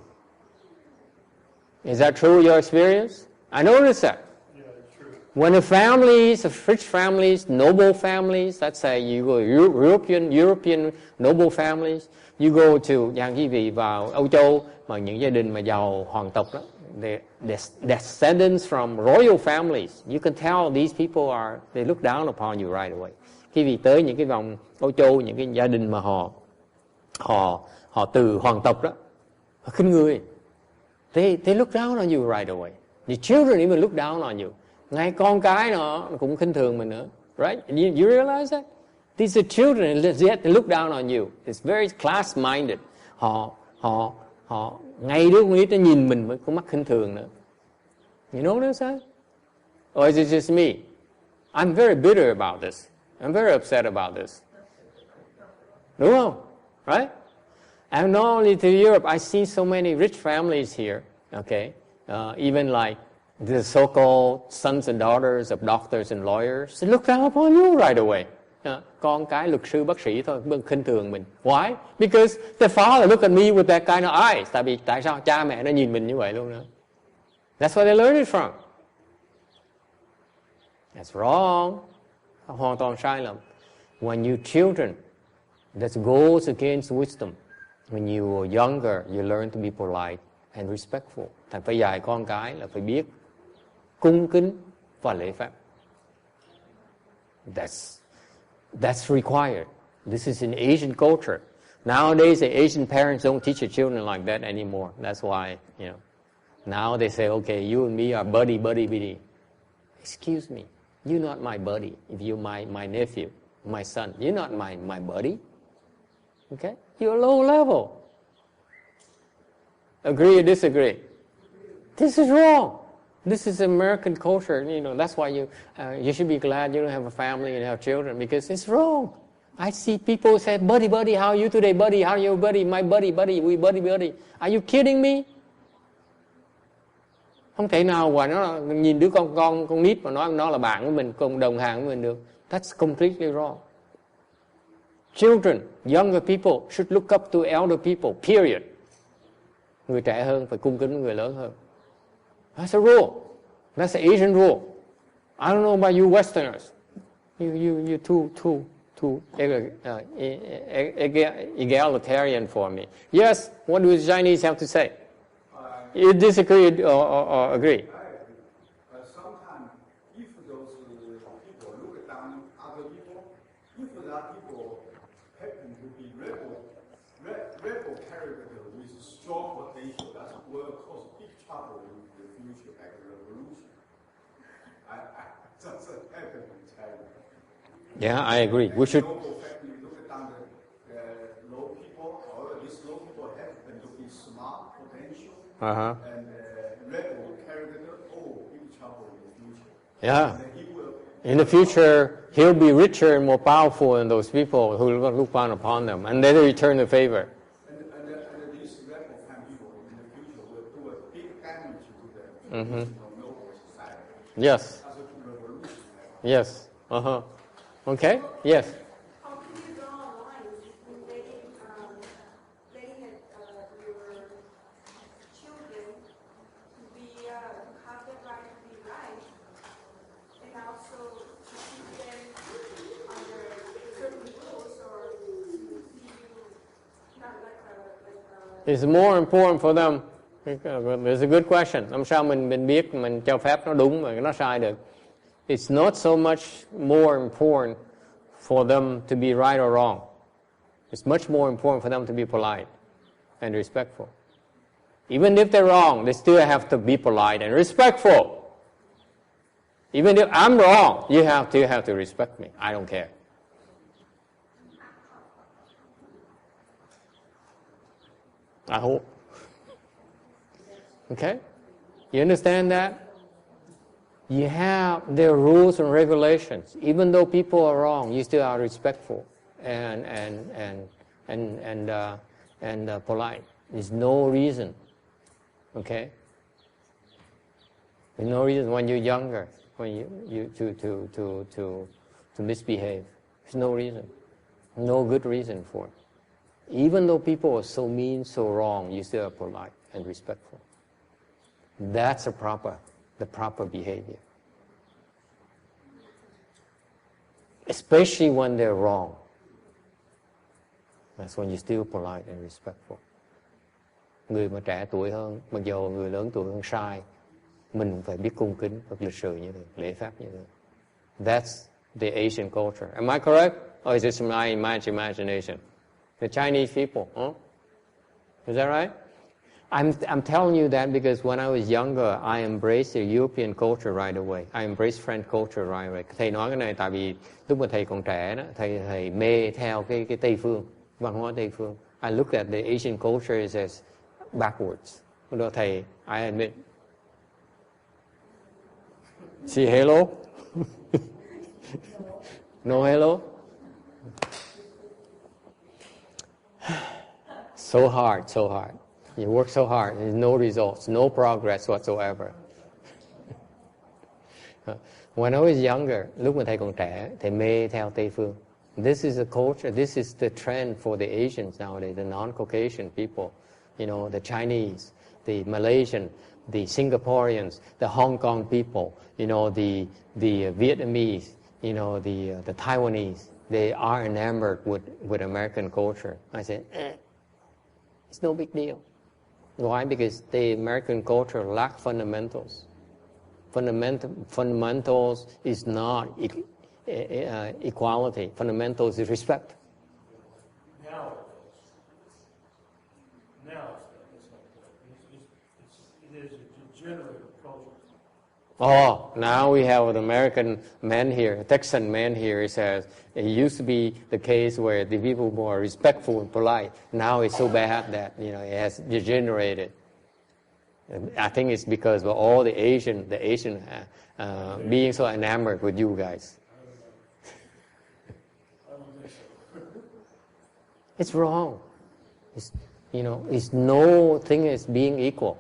Is that true your experience? I noticed that. Yeah, it's true. When the families, the rich families, noble families, let's say you go European noble families, you go to, chẳng quý vị vào Âu Châu, mà những gia đình mà giàu hoàng tộc đó, they're descendants from royal families. You can tell these people they look down upon you right away. Khi vì tới những cái vòng Âu Châu, những cái gia đình mà họ từ hoàng tộc đó, họ khinh người. They look down on you right away. The children even look down on you. Ngay con cái nó cũng khinh thường mình nữa. Right? You realize that? These are children, yet they look down on you. It's very class-minded. Họ ngay đứa con nít nó nhìn mình mới có mắt khinh thường nữa. You notice that? Or is it just me? I'm very bitter about this. I'm very upset about this. Đúng không? Right? And not only to Europe, I see so many rich families here. Okay, even like the so-called sons and daughters of doctors and lawyers, they look down upon you right away. Con cái luật sư bác sĩ thôi, khinh thường mình. Why? Because their father look at me with that kind of eyes. Tại sao cha mẹ nó nhìn mình như vậy luôn nữa? That's where they learn it from. That's wrong. Hoàn toàn sai lầm. When you children, that goes against wisdom. When you were younger, you learn to be polite and respectful. Thành phải dạy con cái là phải biết cung kính và lễ phép. That's required. This is an Asian culture. Nowadays, the Asian parents don't teach their children like that anymore. That's why, now they say, okay, you and me are buddy. Excuse me, you're not my buddy. If you're my nephew, my son, you're not my buddy. Okay? You're low level. Agree or disagree? This is wrong. This is American culture. That's why you should be glad you don't have a family and have children, because it's wrong. I see people say, buddy, how are you today, buddy? How are you, buddy? My buddy, we buddy. Are you kidding me? Không thể nào mà nó nhìn đứa con nít mà nói nó là bạn của mình, cùng đồng hàng với mình được. That's completely wrong. Children, younger people should look up to elder people, period. Người trẻ hơn phải cung kính với người lớn hơn. That's a rule. That's an Asian rule. I don't know about you Westerners. You too egalitarian for me. Yes, what do the Chinese have to say? You disagree or agree? Sometimes if those people look down other people, if that people happen to be rebel character with strong potential, that will cause big trouble in the future, like a revolution. That's happened in China. Yeah, I agree. We should. Look down the low people, or these low people happen to be smart, potential. And rebel character, big trouble in the future. Yeah. In the future, he'll be richer and more powerful than those people who look down upon them, and then they return the favor. And these rebel kind of people in the future will do a big damage to the noble society. Yes. As a revolution. Yes. Okay. Yes. How can you draw a line between letting your children to have the right to be right, and also to keep them under certain rules, or to see you not It's more important for them. It's a good question. Làm sao mình biết mình cho phép nó đúng và nó sai được? It's not so much more important for them to be right or wrong. It's much more important for them to be polite and respectful. Even if they're wrong, they still have to be polite and respectful. Even if I'm wrong, you have to respect me. I don't care. I hope. Okay? You understand that? You have their rules and regulations. Even though people are wrong, you still are respectful and polite. There's no reason. Okay? There's no reason when you're younger when you to misbehave. There's no reason. No good reason for it. Even though people are so mean, so wrong, you still are polite and respectful. That's a proper the proper behavior. Especially when they're wrong. That's when you're still polite and respectful. Người mà trẻ tuổi hơn, mặc dù người lớn tuổi hơn sai, mình cũng phải biết cung kính và lịch sự như thế, lễ phép như thế. That's the Asian culture. Am I correct? Or is this my imagination? The Chinese people, huh? Is that right? I'm telling you that because when I was younger, I embraced the European culture right away. I embraced French culture right away. Thầy nói cái này tại vì lúc mà thầy còn trẻ đó, thầy mê theo cái Tây phương, văn hóa Tây phương. I look at the Asian culture as backwards. Lúc đó thầy, I admit. See hello? No hello? So hard. You work so hard, there's no results, no progress whatsoever. When I was younger, lúc mà thầy còn trẻ, thầy mê theo Tây phương. This is the culture, this is the trend for the Asians nowadays, the non-Caucasian people. You know, the Chinese, the Malaysian, the Singaporeans, the Hong Kong people, you know, the Vietnamese, you know, the Taiwanese. They are enamored with American culture. I said, it's no big deal. Why? Because the American culture lacks fundamentals. Fundamentals is not equality. Fundamentals is respect. Now it is a degenerative culture. Oh, now we have an American man here, a Texan man here. He says it used to be the case where the people were more respectful and polite. Now it's so bad that it has degenerated. And I think it's because of all the Asian being so enamored with you guys. I don't think so. It's wrong. It's no thing as being equal.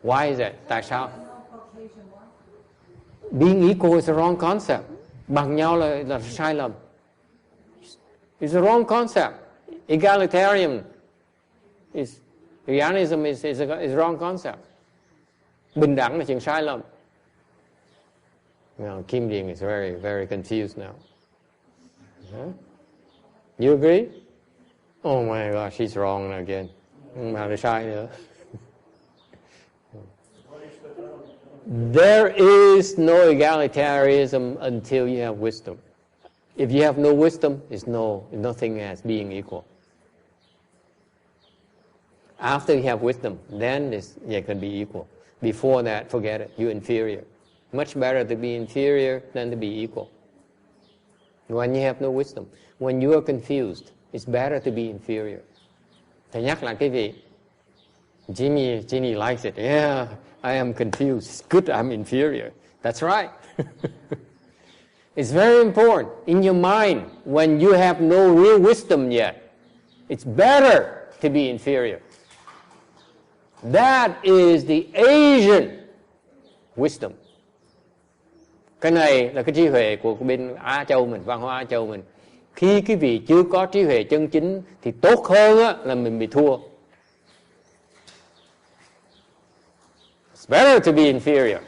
Why is that? Tại sao? Being equal is a wrong concept. Bằng nhau là sai lầm. It's a wrong concept. Egalitarianism is a wrong concept. Bình đẳng là chuyện sai lầm. Now, Kim Jong is very, very confused now. Huh? You agree? Oh my God, she's wrong again. Mà là sai nữa. There is no egalitarianism until you have wisdom. If you have no wisdom, there's nothing as being equal. After you have wisdom, then you can be equal. Before that, forget it. You're inferior. Much better to be inferior than to be equal. When you have no wisdom, when you are confused, it's better to be inferior. Thầy nhắc lại cái vị. Ginny likes it. Yeah, I am confused. It's good I'm inferior. That's right. It's very important. In your mind, when you have no real wisdom yet, it's better to be inferior. That is the Asian wisdom. Cái này là cái trí huệ của bên Á Châu mình, văn hóa Á Châu mình. Khi cái vị chưa có trí huệ chân chính thì tốt hơn là mình bị thua. It's better to be inferior.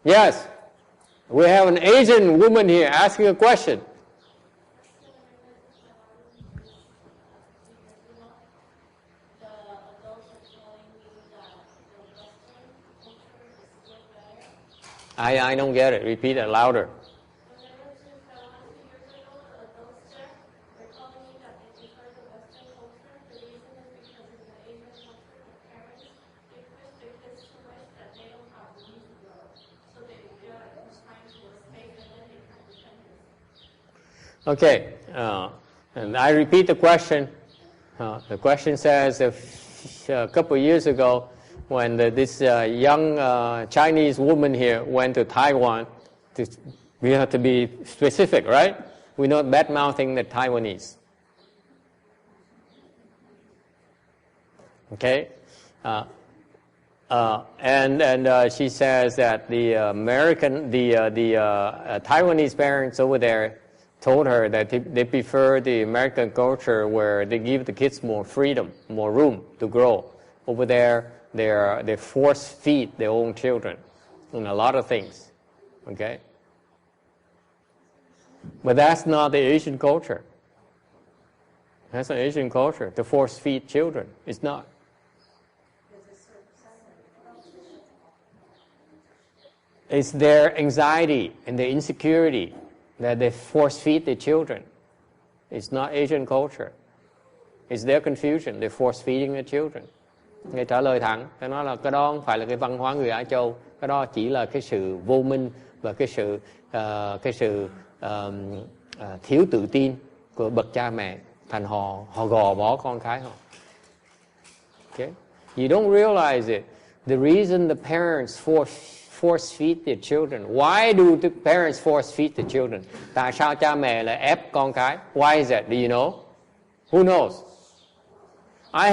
Yes, we have an Asian woman here asking a question. I don't get it. Repeat it louder. Okay, and I repeat the question. The question says, a couple of years ago, when this young Chinese woman here went to Taiwan, we have to be specific, right? We're not bad-mouthing the Taiwanese. Okay? And she says that the Taiwanese parents over there told her that they prefer the American culture where they give the kids more freedom, more room to grow. Over there, they force feed their own children in a lot of things. Okay? But that's not the Asian culture. That's an Asian culture, to force feed children. It's not. It's their anxiety and their insecurity that they force feed their children. It's not Asian culture. It's their confusion. They're force feeding their children. Nghe trả lời thẳng, cái nói là cái đó không phải là cái văn hóa người Á Châu, cái đó chỉ là cái sự vô minh và cái sự thiếu tự tin của bậc cha mẹ, thành họ gò bó con cái họ. Okay? You don't realize it. The reason the parents force feed their children. Why do the parents force feed the children? Tại sao cha mẹ lại ép con cái? Why is that? Do you know? Who knows? I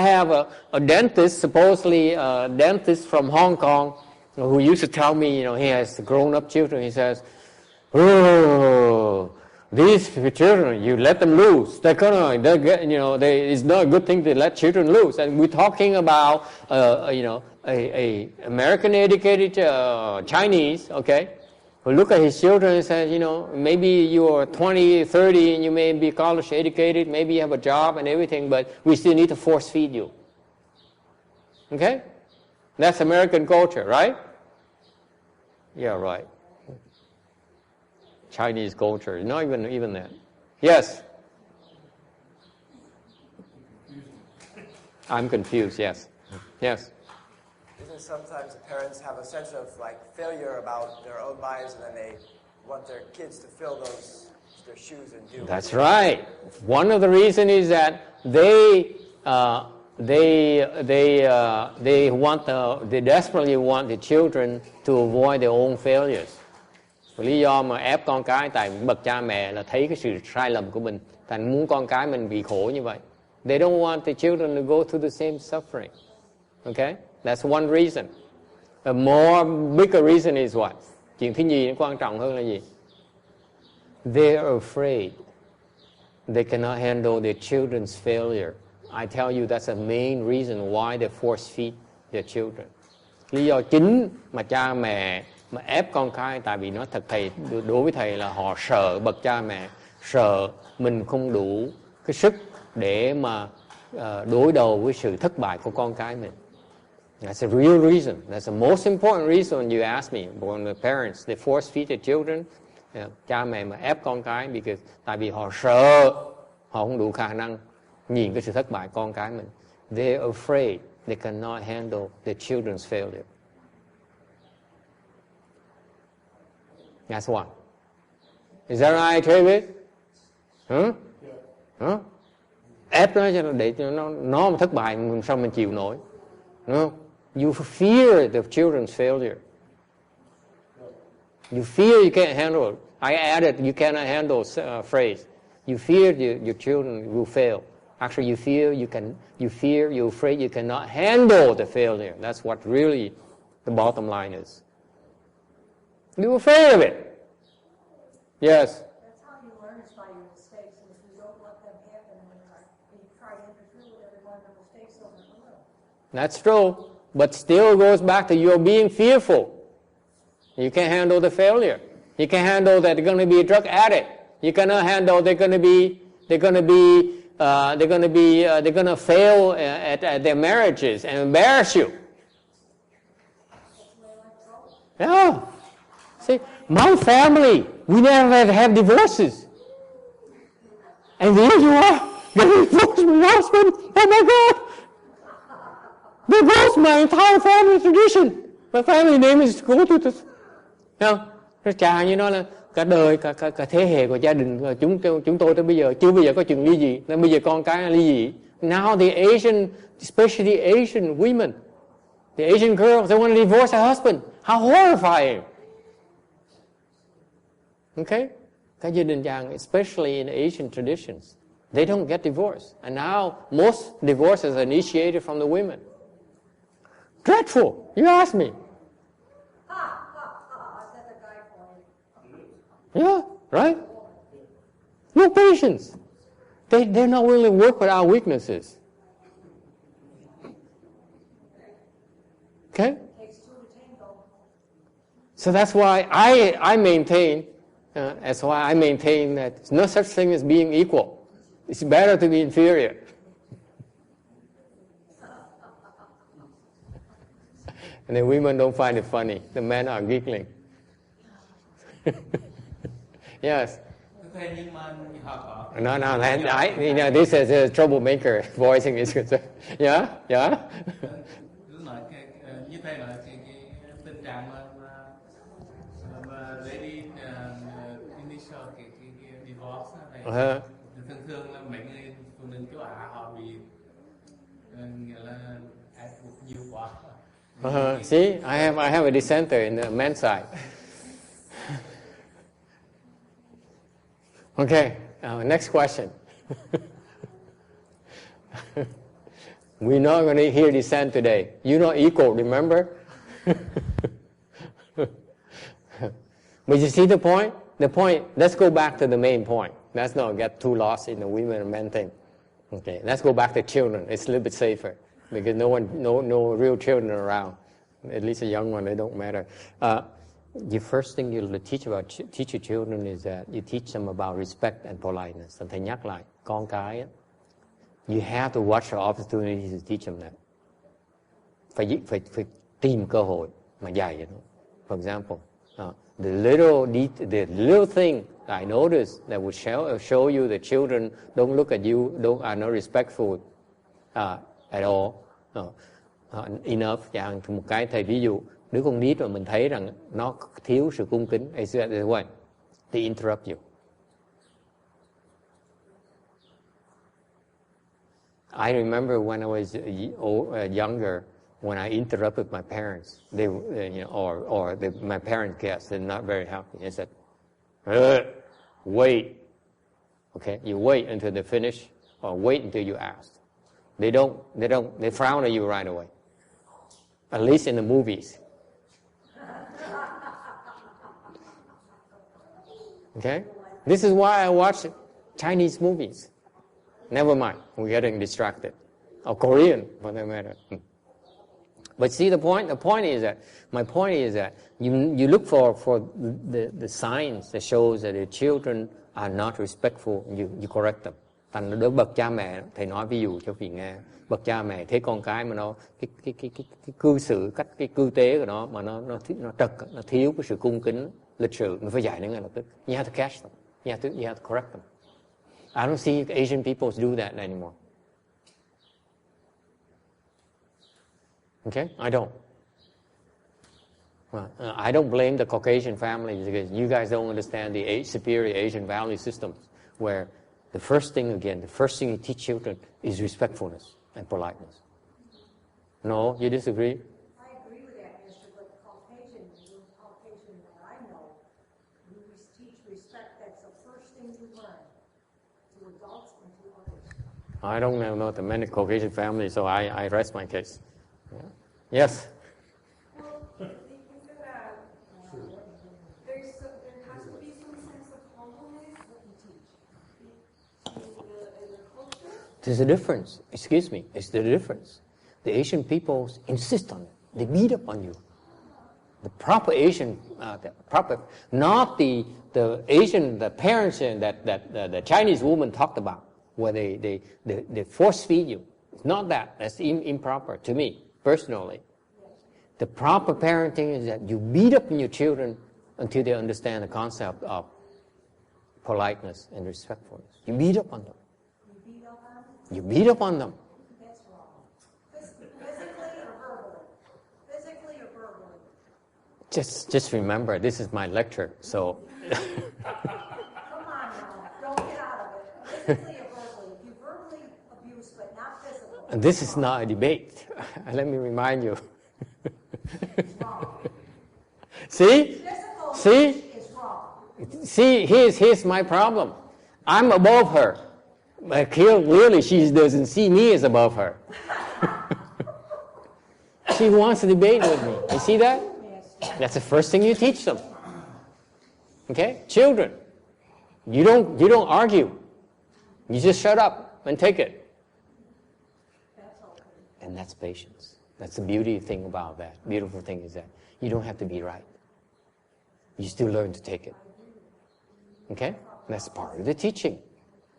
have a dentist, supposedly a dentist from Hong Kong, who used to tell me, he has grown-up children. He says, "Oh, these children, you let them loose. It's not a good thing to let children loose." And we're talking about, a American educated Chinese, okay, who look at his children and says, maybe you're 20, 30, and you may be college educated, maybe you have a job and everything, but we still need to force feed you. Okay? That's American culture, right? Yeah, right. Chinese culture, not even that. Yes? I'm confused, yes. Yes? Isn't sometimes the parents have a sense of failure about their own lives, and then they want their kids to fill their shoes and do? That's right. One of the reasons is that they desperately want the children to avoid their own failures. Lý do mà ép con cái tại bậc cha mẹ là thấy cái sự sai lầm của mình, thành muốn con cái mình bị khổ như vậy. They don't want the children to go through the same suffering. Okay? That's one reason. A more bigger reason is what? Chuyện thứ nhì quan trọng hơn là gì? They're afraid. They cannot handle their children's failure. I tell you that's the main reason why they force feed their children. Lý do chính mà cha mẹ mà ép con cái, tại vì nó thật thầy, đối với thầy là họ sợ bậc cha mẹ, sợ mình không đủ cái sức để mà đối đầu với sự thất bại của con cái mình. That's a real reason. That's the most important reason you ask me. When the parents, they force feed their children, cha mẹ mà ép con cái, tại vì họ sợ, họ không đủ khả năng nhìn cái sự thất bại con cái mình. They're afraid they cannot handle their children's failure. That's why. Is that right, David? Huh? Huh? Ép nó để cho nó mà thất bại, sao mình chịu nổi? No? You fear the children's failure. You fear you can't handle it. I added you cannot handle phrase. You fear your children will fail. Actually, you're afraid you cannot handle the failure. That's what really the bottom line is. You're afraid of it. Yes. That's how you learn, is by your mistakes. And if you don't let them happen, and you try to interfere with every one of the mistakes, they'll never learn. That's true. But still goes back to your being fearful. You can't handle the failure. You can't handle that they're going to be a drug addict. You cannot handle they're going to fail at their marriages and embarrass you. Yeah. See, my family, we never have divorces. And here you are, getting divorced from your husband. Oh my God! Divorced my entire family tradition. My family name is go to this. Nó chà như nó là cả đời, cả thế hệ của gia đình chúng tôi tới bây giờ chưa bao giờ có chuyện ly dị. Nên bây giờ con cái ly dị. Now the Asian, especially the Asian women, the Asian girls, they want to divorce their husband. How horrifying! Okay? Các gia đình chàng, especially in Asian traditions, they don't get divorced. And now most divorces are initiated from the women. Dreadful! You ask me. Yeah, right? No patience. They're not willing to work with our weaknesses. So that's why I maintain that there's no such thing as being equal. It's better to be inferior. And the women don't find it funny. The men are giggling. Yes. No, this is a troublemaker voicing his concern. Yeah. Như thầy nói cái tình trạng mà lady initial cái divorce này thường thường là mấy người phụ nữ châu Á họ bị nghĩa là ép buộc nhiều quá. See, I have a dissenter in the men's side. Okay, next question. We're not going to hear dissent today. You're not equal, remember? But you see the point? The point, let's go back to the main point. Let's not get too lost in the women and men thing. Okay, let's go back to children. It's a little bit safer because no real children around. At least a young one, they don't matter. The first thing you'll teach your children is that you teach them about respect and politeness. Thầy nhắc lại, con cái, you have to watch your opportunities to teach them that. Phải tìm cơ hội mà dạy cho nó. For example, the little thing I noticed that would show you that children don't look at you, are not respectful at all enough. Chẳng một cái thầy ví dụ, đứa con nít mà mình thấy rằng nó thiếu sự cung kính, they interrupt you. I remember when I was younger, when I interrupted my parents, my parent guests, they're not very happy. They said, "Wait, okay, you wait until they finish, or wait until you ask." They frown at you right away. At least in the movies. Okay, this is why I watch Chinese movies. Never mind, we're getting distracted. Or Korean, for that matter. But see the point? My point is that you look for the signs that shows that the children are not respectful, you correct them. Thành đối bậc cha mẹ, thầy nói ví dụ cho quý nghe. Bậc cha mẹ thấy con cái mà nó cái cư xử, cái cư tế của nó mà nó trật, nó thiếu cái sự cung kính, lịch sự, mình phải dạy nó ngay lập tức. You have to catch them. You have to correct them. I don't see Asian people do that anymore. Okay? I don't. I don't blame the Caucasian families because you guys don't understand the superior Asian value systems where the first thing you teach children is respectfulness and politeness. No, you disagree? I agree with that, Mister, but Caucasian that I know, you teach respect. That's the first thing you learn to adults and to others. I don't know the many Caucasian families, so I rest my case. Yeah. Yes? Well, because there has to be some sense of humbleness in the culture. There's a difference. Excuse me. It's the difference. The Asian peoples insist on it. They beat up on you. The proper Asian, not the parents that the Chinese woman talked about, where they force feed you. It's not that. That's improper to me, personally. The proper parenting is that you beat up on your children until they understand the concept of politeness and respectfulness. You beat up on them. You beat up on them. That's wrong. Physically or verbally? Physically or verbally? Just remember, this is my lecture, so. Come on now, don't get out of it. Physically or verbally? You verbally abuse, but not physically. And this is not a debate. Let me remind you. See? See, here's my problem. I'm above her. But clearly she doesn't see me as above her. She wants to debate with me. You see that? That's the first thing you teach them. Okay? Children, you don't argue. You just shut up and take it. And that's patience. That's the beautiful thing about that. Beautiful thing is that you don't have to be right. you still learn to take it. Okay? That's part of the teaching.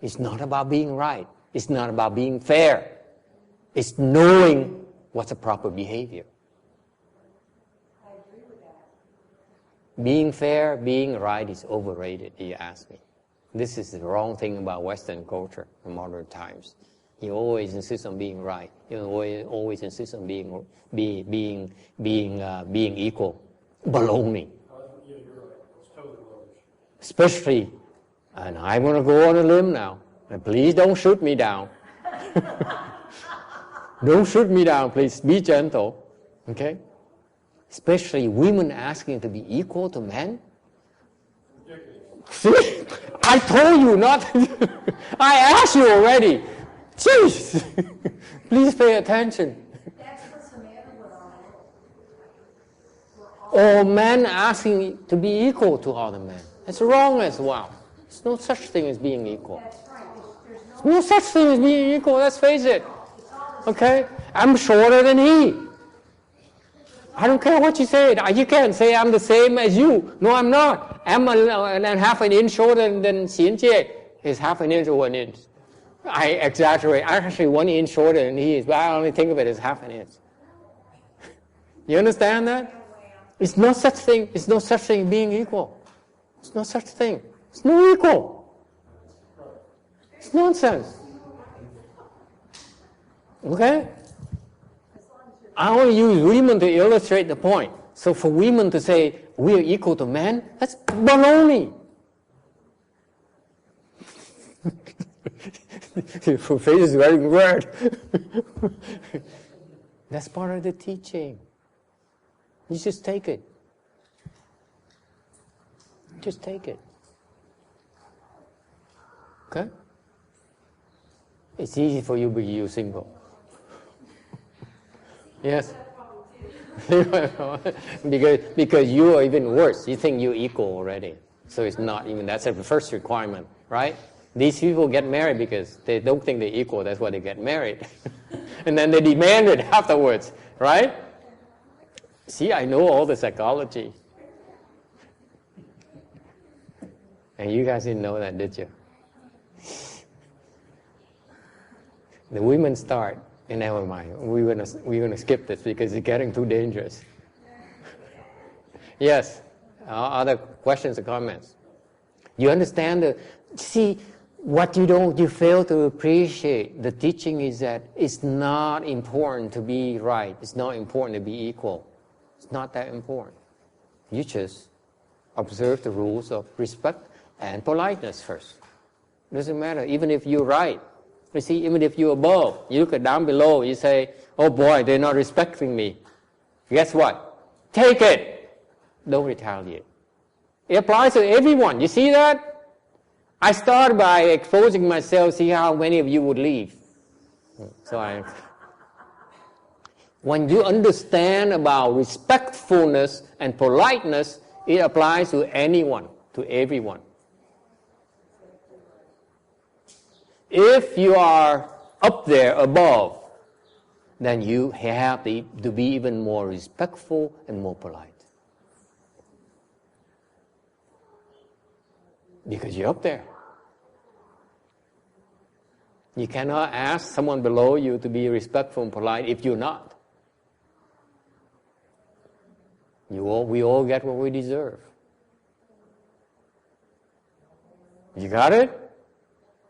It's not about being right. It's not about being fair. It's knowing what's a proper behavior. I agree with that. Being fair, being right is overrated, you ask me. This is the wrong thing about Western culture in modern times. You always insist on being right. You always insist on being equal. Baloney. Yeah, you're right. It's totally rubbish. Especially, and I'm going to go on a limb now, and please don't shoot me down. Don't shoot me down, please. Be gentle. Okay? Especially women asking to be equal to men. See? I told you not. I asked you already. Jeez. Please pay attention. That's what's the matter with all. Or men asking to be equal to other men. It's wrong as well. There's no such thing as being equal. That's right. There's No such thing as being equal, let's face it. Okay? I'm shorter than he. I don't care what you say. You can't say I'm the same as you. No, I'm not. I'm half an inch shorter than Xian Jie. He's half an inch or 1 inch. I exaggerate. I'm actually 1 inch shorter than he is, but I only think of it as half an inch. You understand that? It's no such thing. It's no such thing being equal. It's no such thing. It's no equal. It's nonsense. Okay? I only use women to illustrate the point. So for women to say we are equal to men, that's baloney. Your face is very red. That's part of the teaching. You just take it. Just take it. Okay? It's easy for you because you're single. Yes. because you are even worse. You think you're equal already. So it's not even, that's the first requirement, right? These people get married because they don't think they're equal. That's why they get married. And then they demand it afterwards, right? See, I know all the psychology. And you guys didn't know that, did you? The women start, and never mind. We're gonna skip this because it's getting too dangerous. Yes. Other questions or comments? You understand see, what you fail to appreciate. The teaching is that it's not important to be right. It's not important to be equal. It's not that important. You just observe the rules of respect and politeness first. Doesn't matter, even if you're right. You see, even if you're above, you look at down below, you say, oh boy, they're not respecting me. Guess what? Take it. Don't retaliate. It applies to everyone. You see that? I start by exposing myself, see how many of you would leave. When you understand about respectfulness and politeness, it applies to anyone, to everyone. If you are up there above, then you have to be even more respectful and more polite. Because you're up there. You cannot ask someone below you to be respectful and polite if you're not. We all get what we deserve. You got it?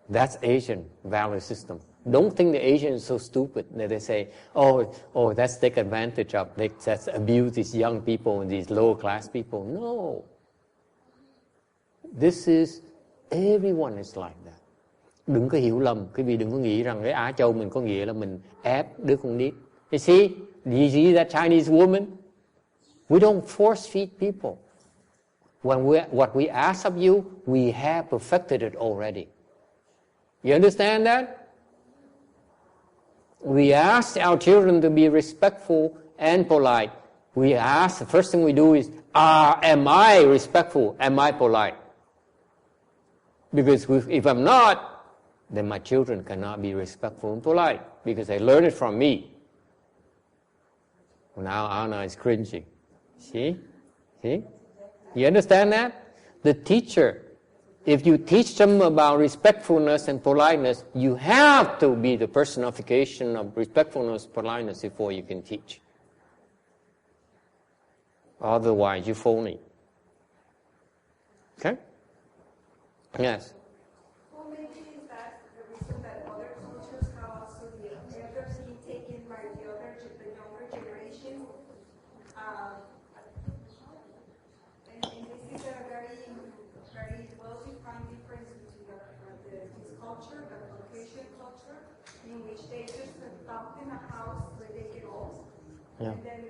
That's Asian value system. Don't think the Asian is so stupid that they say, oh, let's take advantage of, let's abuse these young people and these lower class people. No. This is, everyone is like that. Đừng có hiểu lầm, quý vị đừng có nghĩ rằng cái Á Châu mình có nghĩa là mình ép đứa con nít. You see that Chinese woman? We don't force feed people. What we ask of you, we have perfected it already. You understand that? We ask our children to be respectful and polite. We ask, the first thing we do is, am I respectful? Am I polite? Because if I'm not, then my children cannot be respectful and polite because they learn it from me. Now Anna is cringing. See? You understand that? The teacher, if you teach them about respectfulness and politeness, you have to be the personification of respectfulness, politeness before you can teach. Otherwise, you're phony. Okay? Yes. Well, maybe is that the reason that other cultures have also the elders being taken by the younger generation. And this is a very well-defined difference between this culture, the Caucasian culture, in which they just adopt in a house where they get old. Yeah. And then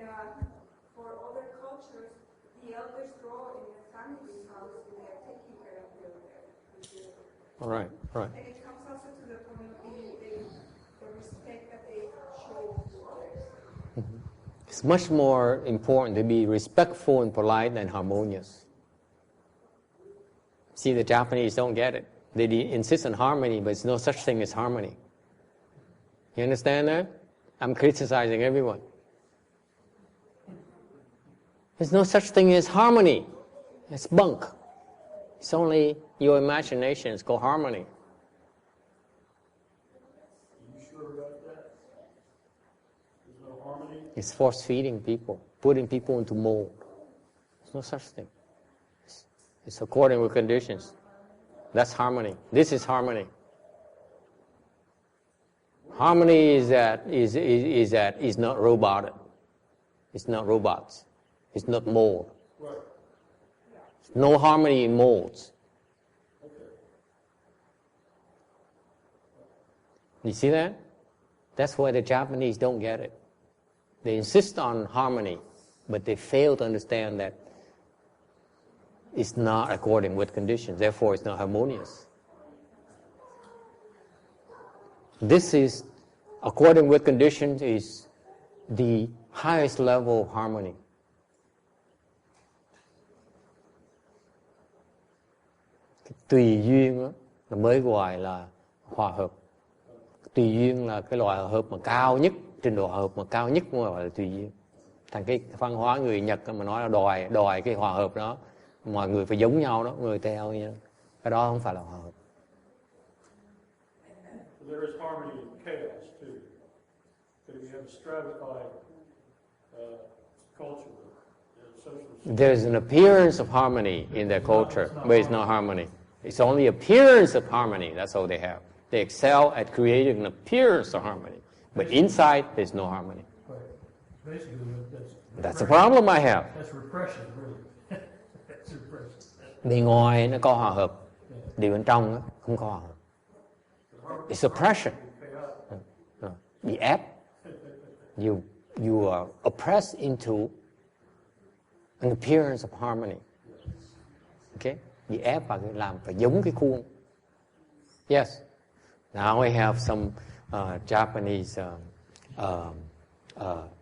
for other cultures, the elders grow in the family's house and they are taking care of their Right. And it comes also to the point of the respect that they show to others. It's much more important to be respectful and polite than harmonious. See, the Japanese don't get it. They insist on harmony, but there's no such thing as harmony. You understand that? I'm criticizing everyone. There's no such thing as harmony. It's bunk. It's only your imagination. It's called harmony. Are you sure about that? There's no harmony? It's force-feeding people, putting people into mold. There's no such thing. It's according with conditions. That's harmony. This is harmony. Harmony is not robotic. It's not robots. It's not mold. Right. No harmony in molds. Okay. You see that? That's why the Japanese don't get it. They insist on harmony, but they fail to understand that it's not according with conditions. Therefore, it's not harmonious. This is, according with conditions, is the highest level of harmony. Tùy duyên là mới gọi là hòa hợp. Tùy duyên là cái loại hòa hợp mà cao nhất, trình độ hòa hợp mà cao nhất cũng gọi là tùy duyên. Thành cái văn hóa người Nhật mà nói là đòi cái hòa hợp đó, mọi người phải giống nhau đó, người theo như cái đó không phải là hòa hợp. There is harmony in chaos too. But if you have a stratified culture, social. There's an appearance of harmony in their culture, but it's not harmony. It's only appearance of harmony. That's all they have. They excel at creating an appearance of harmony, but inside there's no harmony. Right. Basically, That's the problem I have. That's repression, really. That's repression. Bên ngoài nó có hòa hợp, đi bên trong nó không có hòa hợp. It's oppression. Bị ép. You are oppressed into an appearance of harmony. Okay? Bị ép và làm phải giống cái khuôn. Yes. Now we have some Japanese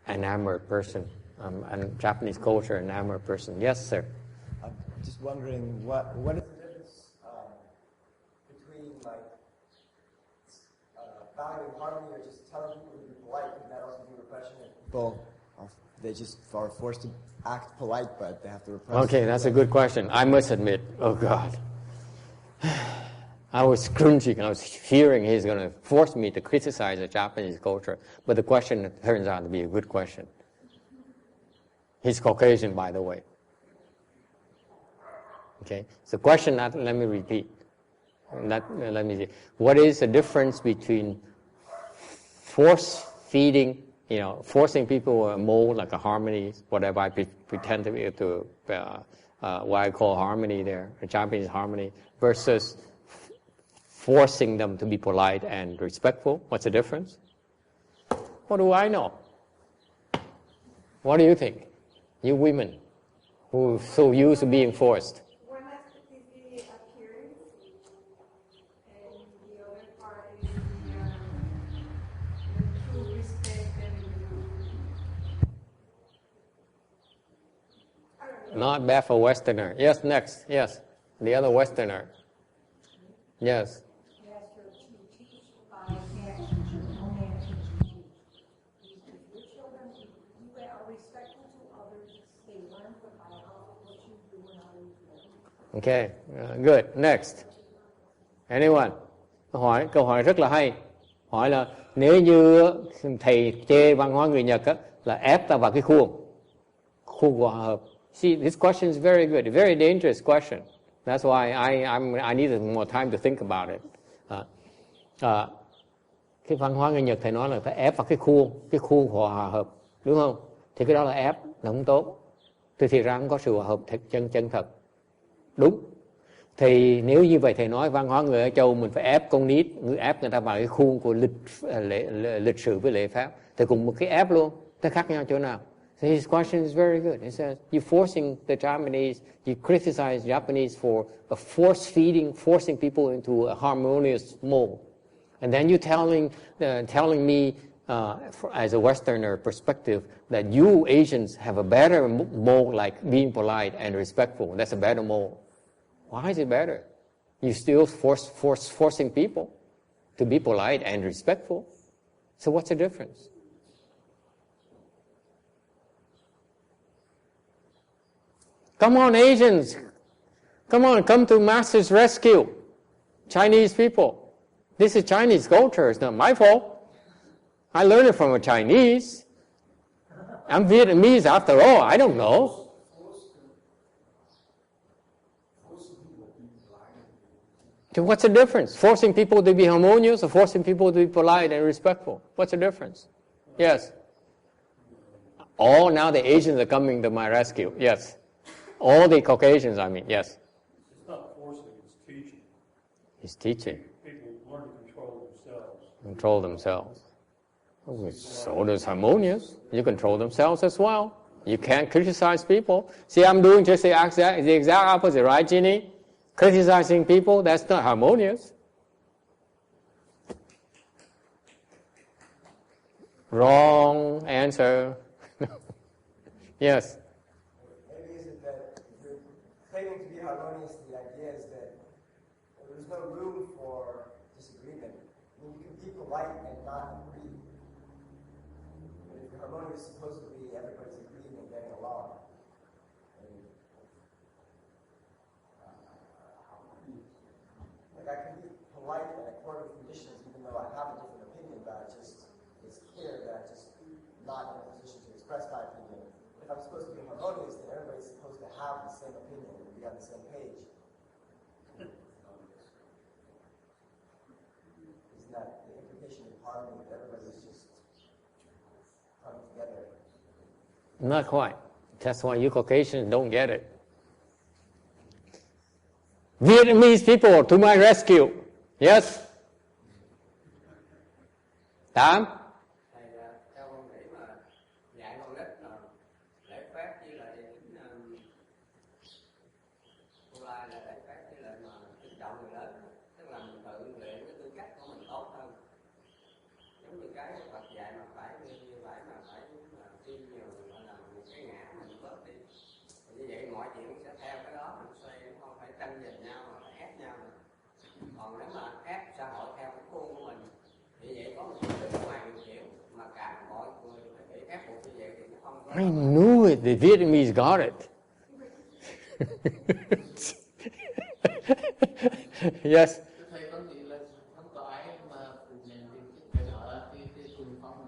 enamored person, and Japanese culture enamored person. Yes, sir. I'm just wondering what is the difference between like valuing harmony or just telling people to be polite? Can that also be repression? People they just are forced to act polite, but they have to repress. Okay, that's a good question. I must admit, oh God, I was cringing. I was fearing he's going to force me to criticize the Japanese culture. But the question turns out to be a good question. He's Caucasian, by the way. Okay, so the question, let me repeat. Let me see. What is the difference between forcing people a mold, like a harmony, whatever I pretend to be what I call harmony there, a Japanese harmony, versus forcing them to be polite and respectful? What's the difference? What do I know? What do you think? You women who are so used to being forced. One aspect is the appearance, and the other part is the true respect and Not bad for Westerner. Yes, next. Yes, the other Westerner. Yes. Master, to teach by action, no man teaches you. If your children, you are respectful to others, they learn by what you do and how Okay, good. Next. Anyone? Câu hỏi rất là hay. Hỏi là nếu như thầy chê văn hóa người Nhật á, là ép ta vào cái khuôn của hòa hợp. See, this question is very good, a very dangerous question. That's why I needed more time to think about it. Cái văn hóa người Nhật thầy nói là ta ép vào cái khuôn của hòa hợp, đúng không? Thì cái đó là ép, là không tốt. Thì thiệt ra không có sự hòa hợp chân thật. Đúng. Thì nếu như vậy thầy nói văn hóa người ở châu mình phải ép con nít, ép người ta vào cái khuôn của lịch sử với lễ pháp. Thì cùng một cái ép luôn, nó khác nhau chỗ nào? So his question is very good. He says, you're forcing the Japanese, you criticize Japanese for a forcing people into a harmonious mold. And then you're telling me, as a Westerner perspective, that you Asians have a better mold, like being polite and respectful. That's a better mold. Why is it better? You still forcing people to be polite and respectful. So what's the difference? Come on, Asians. Come to Master's rescue. Chinese people. This is Chinese culture. It's not my fault. I learned it from a Chinese. I'm Vietnamese after all. I don't know. So what's the difference? Forcing people to be harmonious or forcing people to be polite and respectful? What's the difference? Yes. Oh, now the Asians are coming to my rescue. Yes. All the Caucasians, I mean, yes. It's not forcing, it's teaching. He's teaching. People learn to control themselves. Control themselves. Oh, so does harmonious. You control themselves as well. You can't criticize people. See, I'm doing just the exact opposite, right, Ginny? Criticizing people, that's not harmonious. Wrong answer. Yes. Maybe is it that if you're claiming to be harmonious, the idea is that there's no room for disagreement. I mean, you can be polite and not agree. But if you're harmonious, supposedly everybody's agreeing and getting along. I can be polite and according to conditions, even though I have a different opinion, but it's clear that I'm just not in a position to express my opinion. If I'm supposed to be harmonious, then everybody's supposed to have the same opinion and be on the same page. Isn't that the implication of harmony, that everybody's just coming together? Not quite. That's why you Caucasians don't get it. Vietnamese people to my rescue. Yes? Tám? Thầy, theo con nghĩ mà dạy con nít là lễ phép với lại cô lai là lễ phép với lại mà kính trọng người lớn, tức là mình tự luyện cái tư cách của mình tốt hơn. Giống như cái Phật dạy mà phải như vậy mà phải tin nhiều gọi là một cái ngã mình bớt đi. Như vậy mọi chuyện sẽ theo cái đó mình xoay, không phải tranh giành nhau mà phải ép nhau nữa. Còn nếu mà ép xã hội theo cái khuôn của mình thì vậy có một cái nước ngoài điều khiển mà cả mọi người phải bị ép buộc như vậy thì nó không có. I knew it. The Vietnamese got it. Yes. Thầy con nghĩ là không có ai mà nhận định cái đó là cái phương pháp của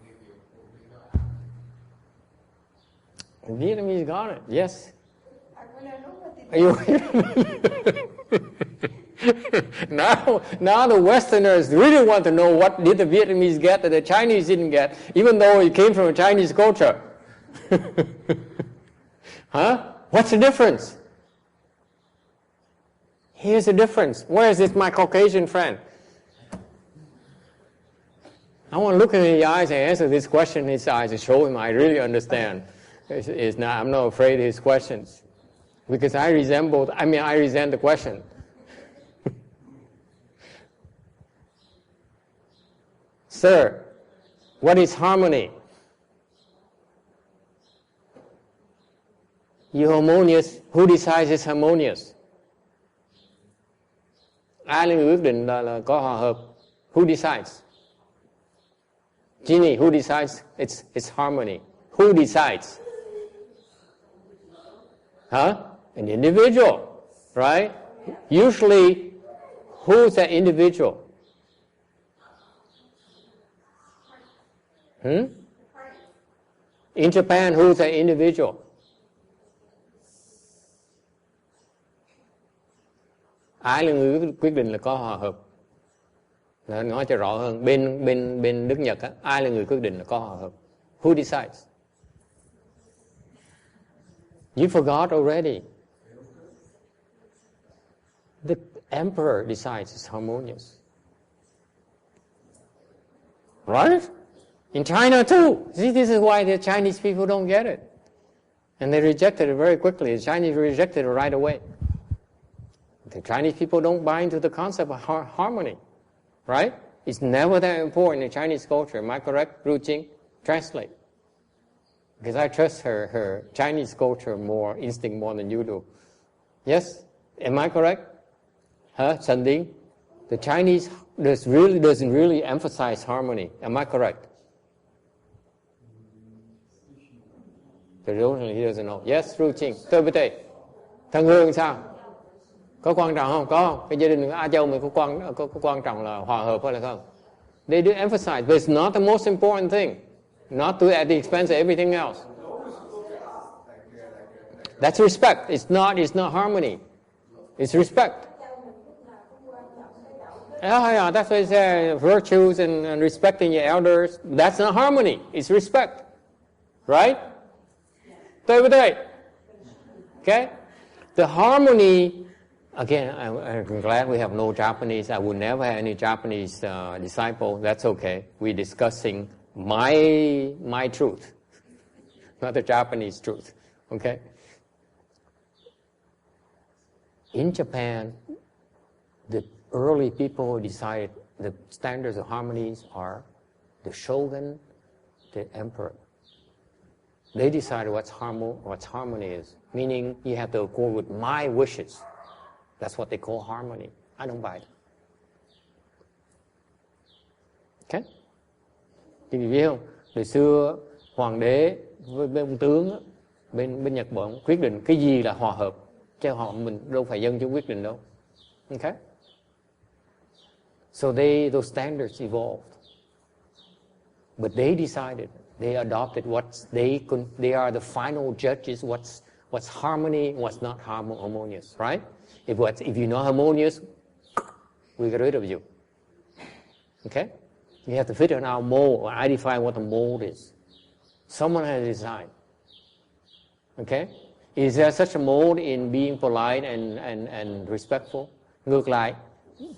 người Việt của người đó. Vietnamese got it. Yes. I want to know what Now the Westerners really want to know what did the Vietnamese get that the Chinese didn't get, even though it came from a Chinese culture. Huh? What's the difference? Here's the difference. Where is this, my Caucasian friend? I want to look in his eyes and answer this question in his eyes and show him I really understand. I'm not afraid of his questions. Because I resent the question. Sir, what is harmony? You harmonious, who decides it's harmonious? Ai là người quyết định là có hòa hợp? Who decides? Ginny, who decides it's harmony? Who decides? Huh? An individual, right? Usually, who's that individual? In Japan, who's that individual? Ai là người quyết định là có hòa hợp? Nói cho rõ hơn, bên nước Nhật á, ai là người quyết định là có hòa hợp? Who decides? You forgot already. The emperor decides it's harmonious. Right? In China too. See, this is why the Chinese people don't get it. And they rejected it very quickly. The Chinese rejected it right away. The Chinese people don't buy into the concept of harmony. Right? It's never that important in Chinese culture. Am I correct? Ru Jing, translate. Because I trust her Chinese culture more, instinct more than you do. Yes? Am I correct? San Ding? The Chinese doesn't really emphasize harmony. Am I correct? He doesn't know. Yes, Ru Jing. Tôi với Tề. Thân Hương sao? Có quan trọng không? Có không? Cái gia đình A Châu mình có quan trọng là hòa hợp hay là không? They do emphasize, but it's not the most important thing. Not at the expense of everything else. That's respect. It's not harmony. It's respect. Yeah, that's why I say virtues and respecting your elders. That's not harmony. It's respect. Right? Okay? The harmony, again, I'm glad we have no Japanese. I would never have any Japanese disciple. That's okay. We're discussing my truth, not the Japanese truth. Okay? In Japan, the early people who decided the standards of harmonies are the shogun, the emperor. They decided what's harmony is, meaning you have to accord with my wishes. That's what they call harmony. I don't buy it. Okay? Chị biết không? Hồi xưa hoàng đế với ông tướng bên Nhật Bản quyết định cái gì là hòa hợp, chứ mình đâu phải dân chúng quyết định đâu. Okay? So those standards evolved, but they decided. They adopted they are the final judges. What's harmony, what's not harmonious, right? If you're not harmonious, we get rid of you. Okay? You have to fit in our mold, or I define what the mold is. Someone has designed. Okay? Is there such a mold in being polite and respectful? Ngược lại,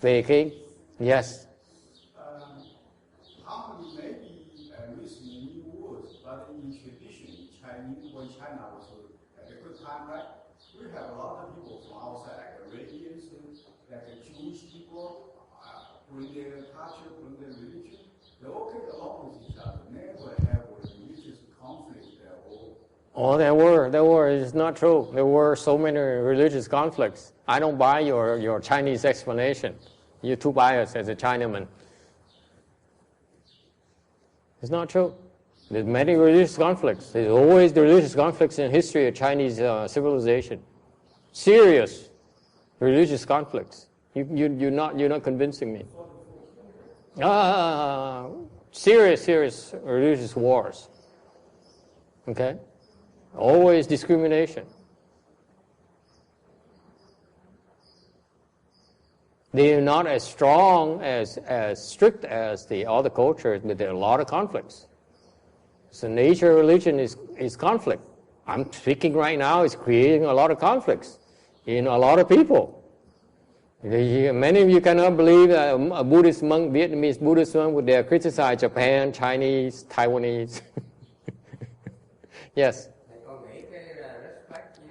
về cái yes. Harmony may be missing new words, but in tradition, when China was at a good time, right? We have a lot of people from outside, like Arabians, like Jewish people, bring their culture, bring their religion. They all get along with each other. Never have a religious conflict there. Oh, there were. It's not true. There were so many religious conflicts. I don't buy your Chinese explanation. You're too biased as a Chinaman. It's not true. There's many religious conflicts. There's always the religious conflicts in history of Chinese civilization. Serious religious conflicts. You're not convincing me. Serious religious wars. Okay? Always discrimination. They are not as strong, as strict as the other cultures, but there are a lot of conflicts. So nature of religion is conflict. I'm speaking right now, it's creating a lot of conflicts in a lot of people. Many of you cannot believe that a Buddhist monk, Vietnamese Buddhist monk, would dare criticize Japan, Chinese, Taiwanese. Yes.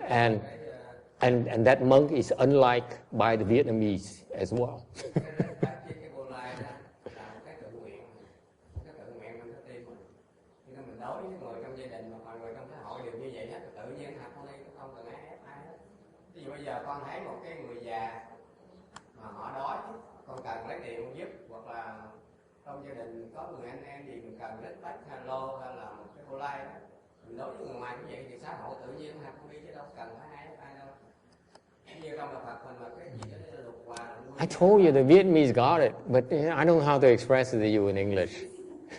And that monk is unliked by the Vietnamese as well. Bây giờ con thấy một cái người già mà họ đói, con cần lấy tiền con giúp, hoặc là trong gia đình có người anh em gì mình cần lít bách hay lô hay là một cái cô lai đó, mình đối với người ngoài cũng vậy thì xã hội tự nhiên học không đi chứ đâu cần phải ai đâu. I told you the Vietnamese got it, but I don't know how to express it to you in English.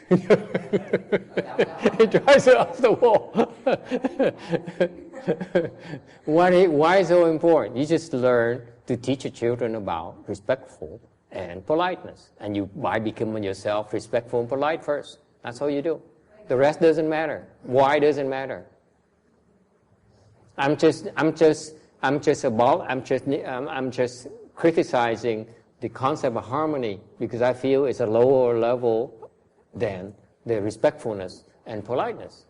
He drives it off the wall. Why so important? You just learn to teach your children about respectful and politeness. And you, by becoming yourself respectful and polite first. That's all you do. The rest doesn't matter. Why doesn't matter? I'm just criticizing the concept of harmony because I feel it's a lower level than the respectfulness and politeness.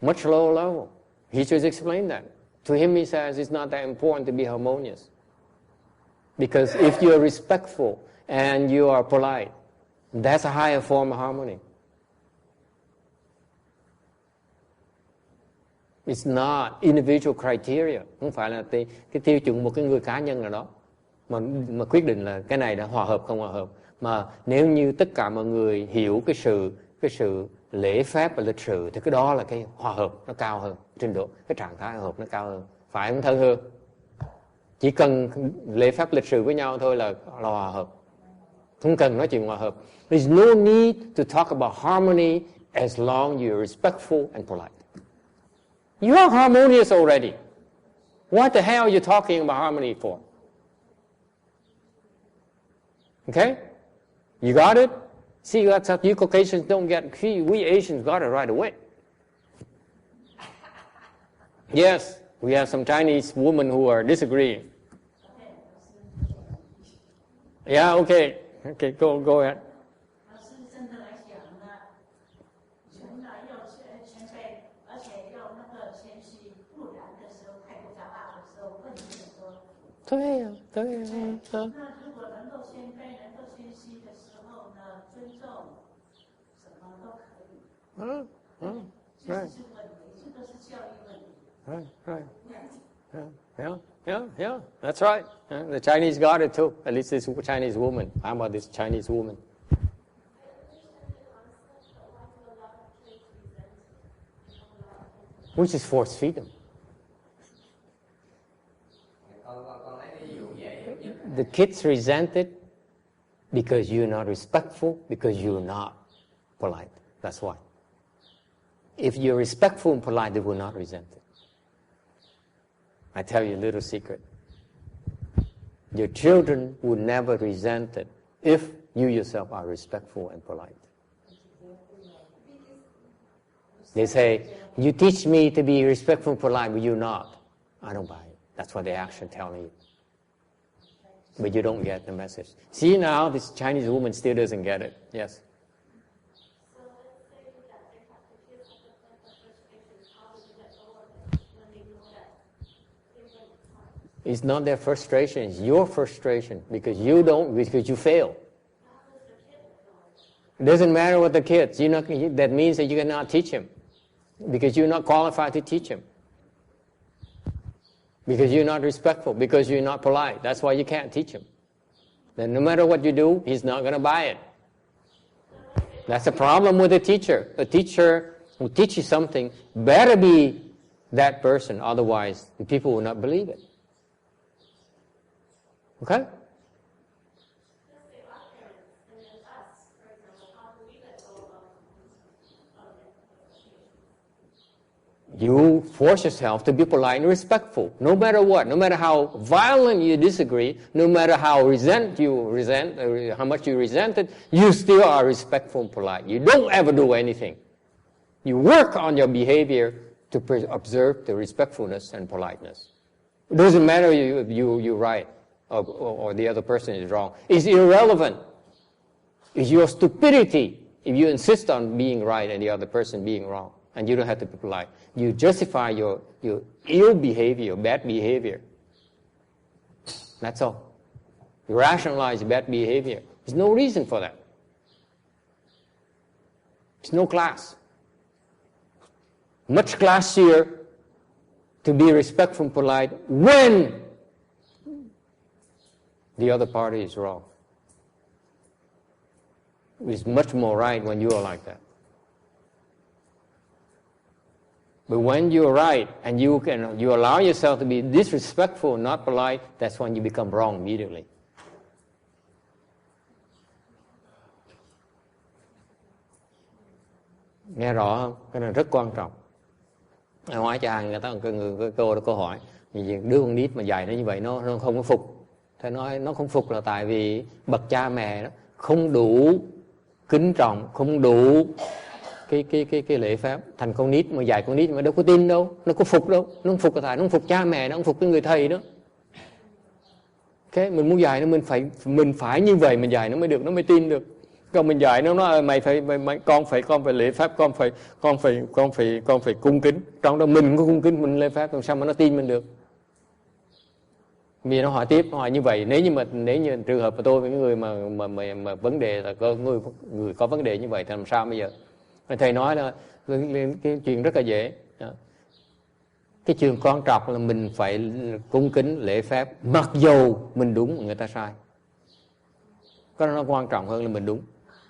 Much lower level. He just explained that. To him, he says it's not that important to be harmonious. Because if you're respectful and you are polite, that's a higher form of harmony. It's not individual criteria. Không phải là cái tiêu chuẩn một cái người cá nhân nào đó mà quyết định là cái này đã hòa hợp không hòa hợp. Mà nếu như tất cả mọi người hiểu cái sự lễ phép và lịch sự thì cái đó là cái hòa hợp nó cao hơn, trình độ cái trạng thái hòa hợp nó cao hơn. Phải không Thân Hương? Chỉ cần lễ phép lịch sự với nhau thôi là hòa hợp. Không cần nói chuyện hòa hợp. There's no need to talk about harmony as long as you're respectful and polite. You are harmonious already. What the hell are you talking about harmony for? Okay? You got it? See, that's how you Caucasians don't get it. See, we Asians got it right away. Yes, we have some Chinese women who are disagreeing. Yeah, okay. Okay, go ahead. Right. Yeah. That's right. The Chinese got it too. At least this Chinese woman. How about this Chinese woman? Which is forced freedom. The kids resent it because you're not respectful, because you're not polite. That's why. If you're respectful and polite, they will not resent it. I tell you a little secret. Your children will never resent it if you yourself are respectful and polite. They say, you teach me to be respectful and polite, but you're not. I don't buy it. That's what they actually tell me. But you don't get the message. See now, this Chinese woman still doesn't get it. Yes? So let's say that they have to feel some frustration. How do you get over it when they know that things are hard? It's not their frustration, it's your frustration because you fail. It doesn't matter what the kids, that means that you cannot teach him because you're not qualified to teach him. Because you're not respectful, because you're not polite. That's why you can't teach him. Then no matter what you do, he's not going to buy it. That's the problem with a teacher. A teacher who teaches something better be that person, otherwise the people will not believe it. Okay? You force yourself to be polite and respectful, no matter what, no matter how violent you disagree, no matter how how much you resent it, you still are respectful and polite. You don't ever do anything. You work on your behavior to observe the respectfulness and politeness. It doesn't matter if you're right or the other person is wrong. It's irrelevant. It's your stupidity if you insist on being right and the other person being wrong. And you don't have to be polite. You justify your ill behavior, your bad behavior. That's all. You rationalize bad behavior. There's no reason for that. There's no class. Much classier to be respectful and polite when the other party is wrong. It's much more right when you are like that. But when you're right and you allow yourself to be disrespectful, not polite, that's when you become wrong immediately. Nghe rõ không? Cái này rất quan trọng. Hỏi cho người ta câu hỏi, đứa con nít mà dạy nó như vậy nó không có phục. Thầy nói nó không phục là tại vì bậc cha mẹ đó không đủ kính trọng, không đủ cái lễ phép. Thành con nít mà dạy con nít mà đâu có tin đâu, nó có phục đâu, nó không phục là tại nó không phục cha mẹ, nó không phục cái người thầy đó. Mình muốn dạy nó mình phải như vậy, mình dạy nó mới được, nó mới tin được. Còn mình dạy nó nói con phải lễ phép, con phải cung kính. Trong đó mình có cung kính, mình lễ phép, làm sao mà nó tin mình được? Vì nó hỏi tiếp, hỏi như vậy, nếu như trường hợp của tôi với người mà vấn đề là có người có vấn đề như vậy thì làm sao bây giờ? Thầy nói là cái chuyện rất là dễ. Cái chuyện quan trọng là mình phải cung kính lễ phép, mặc dù mình đúng người ta sai. Cái đó nó quan trọng hơn là mình đúng.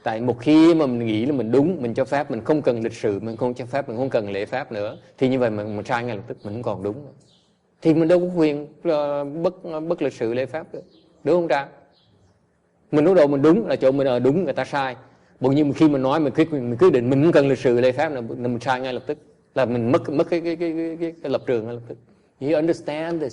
Tại một khi mà mình nghĩ là mình đúng, mình cho phép, mình không cần lịch sự, mình không cho phép, mình không cần lễ phép nữa, thì như vậy mình sai ngay lập tức, mình không còn đúng nữa. Thì mình đâu có quyền bất lịch sự lễ phép được, đúng không ta? Mình lúc đầu mình đúng là chỗ mình đúng, người ta sai. Bởi nhưng khi mình nói mình quyết định mình không cần lịch sự lễ phép là mình sai ngay lập tức, là mình mất cái lập trường ngay lập tức. You understand the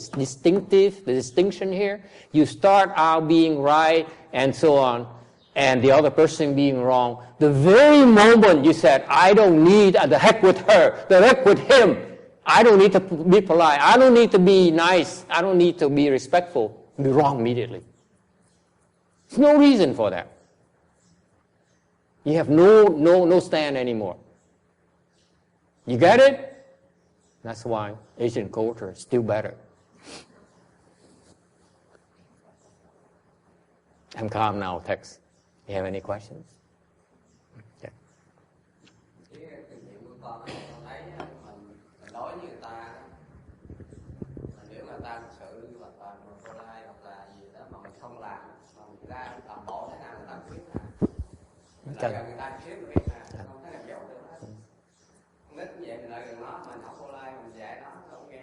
distinction here? You start out being right and so on, and the other person being wrong. The very moment you said, I don't need the heck with her, the heck with him. I don't need to be polite. I don't need to be nice. I don't need to be respectful. You're wrong immediately. There's no reason for that. You have no stand anymore. You get it? That's why Asian culture is still better. I'm calm now, Tex. You have any questions? Okay. Đối với người ta, nếu mà ta thực sự hoặc là cô lai hoặc là gì đó mà mình không làm, mà mình ra làm bộ thế nào người ta biết là người ta xíu mình biết là không thể làm dốt được đó. Nít như vậy mình lại gần nó, mình học cô lai mình dạy nó không nghe,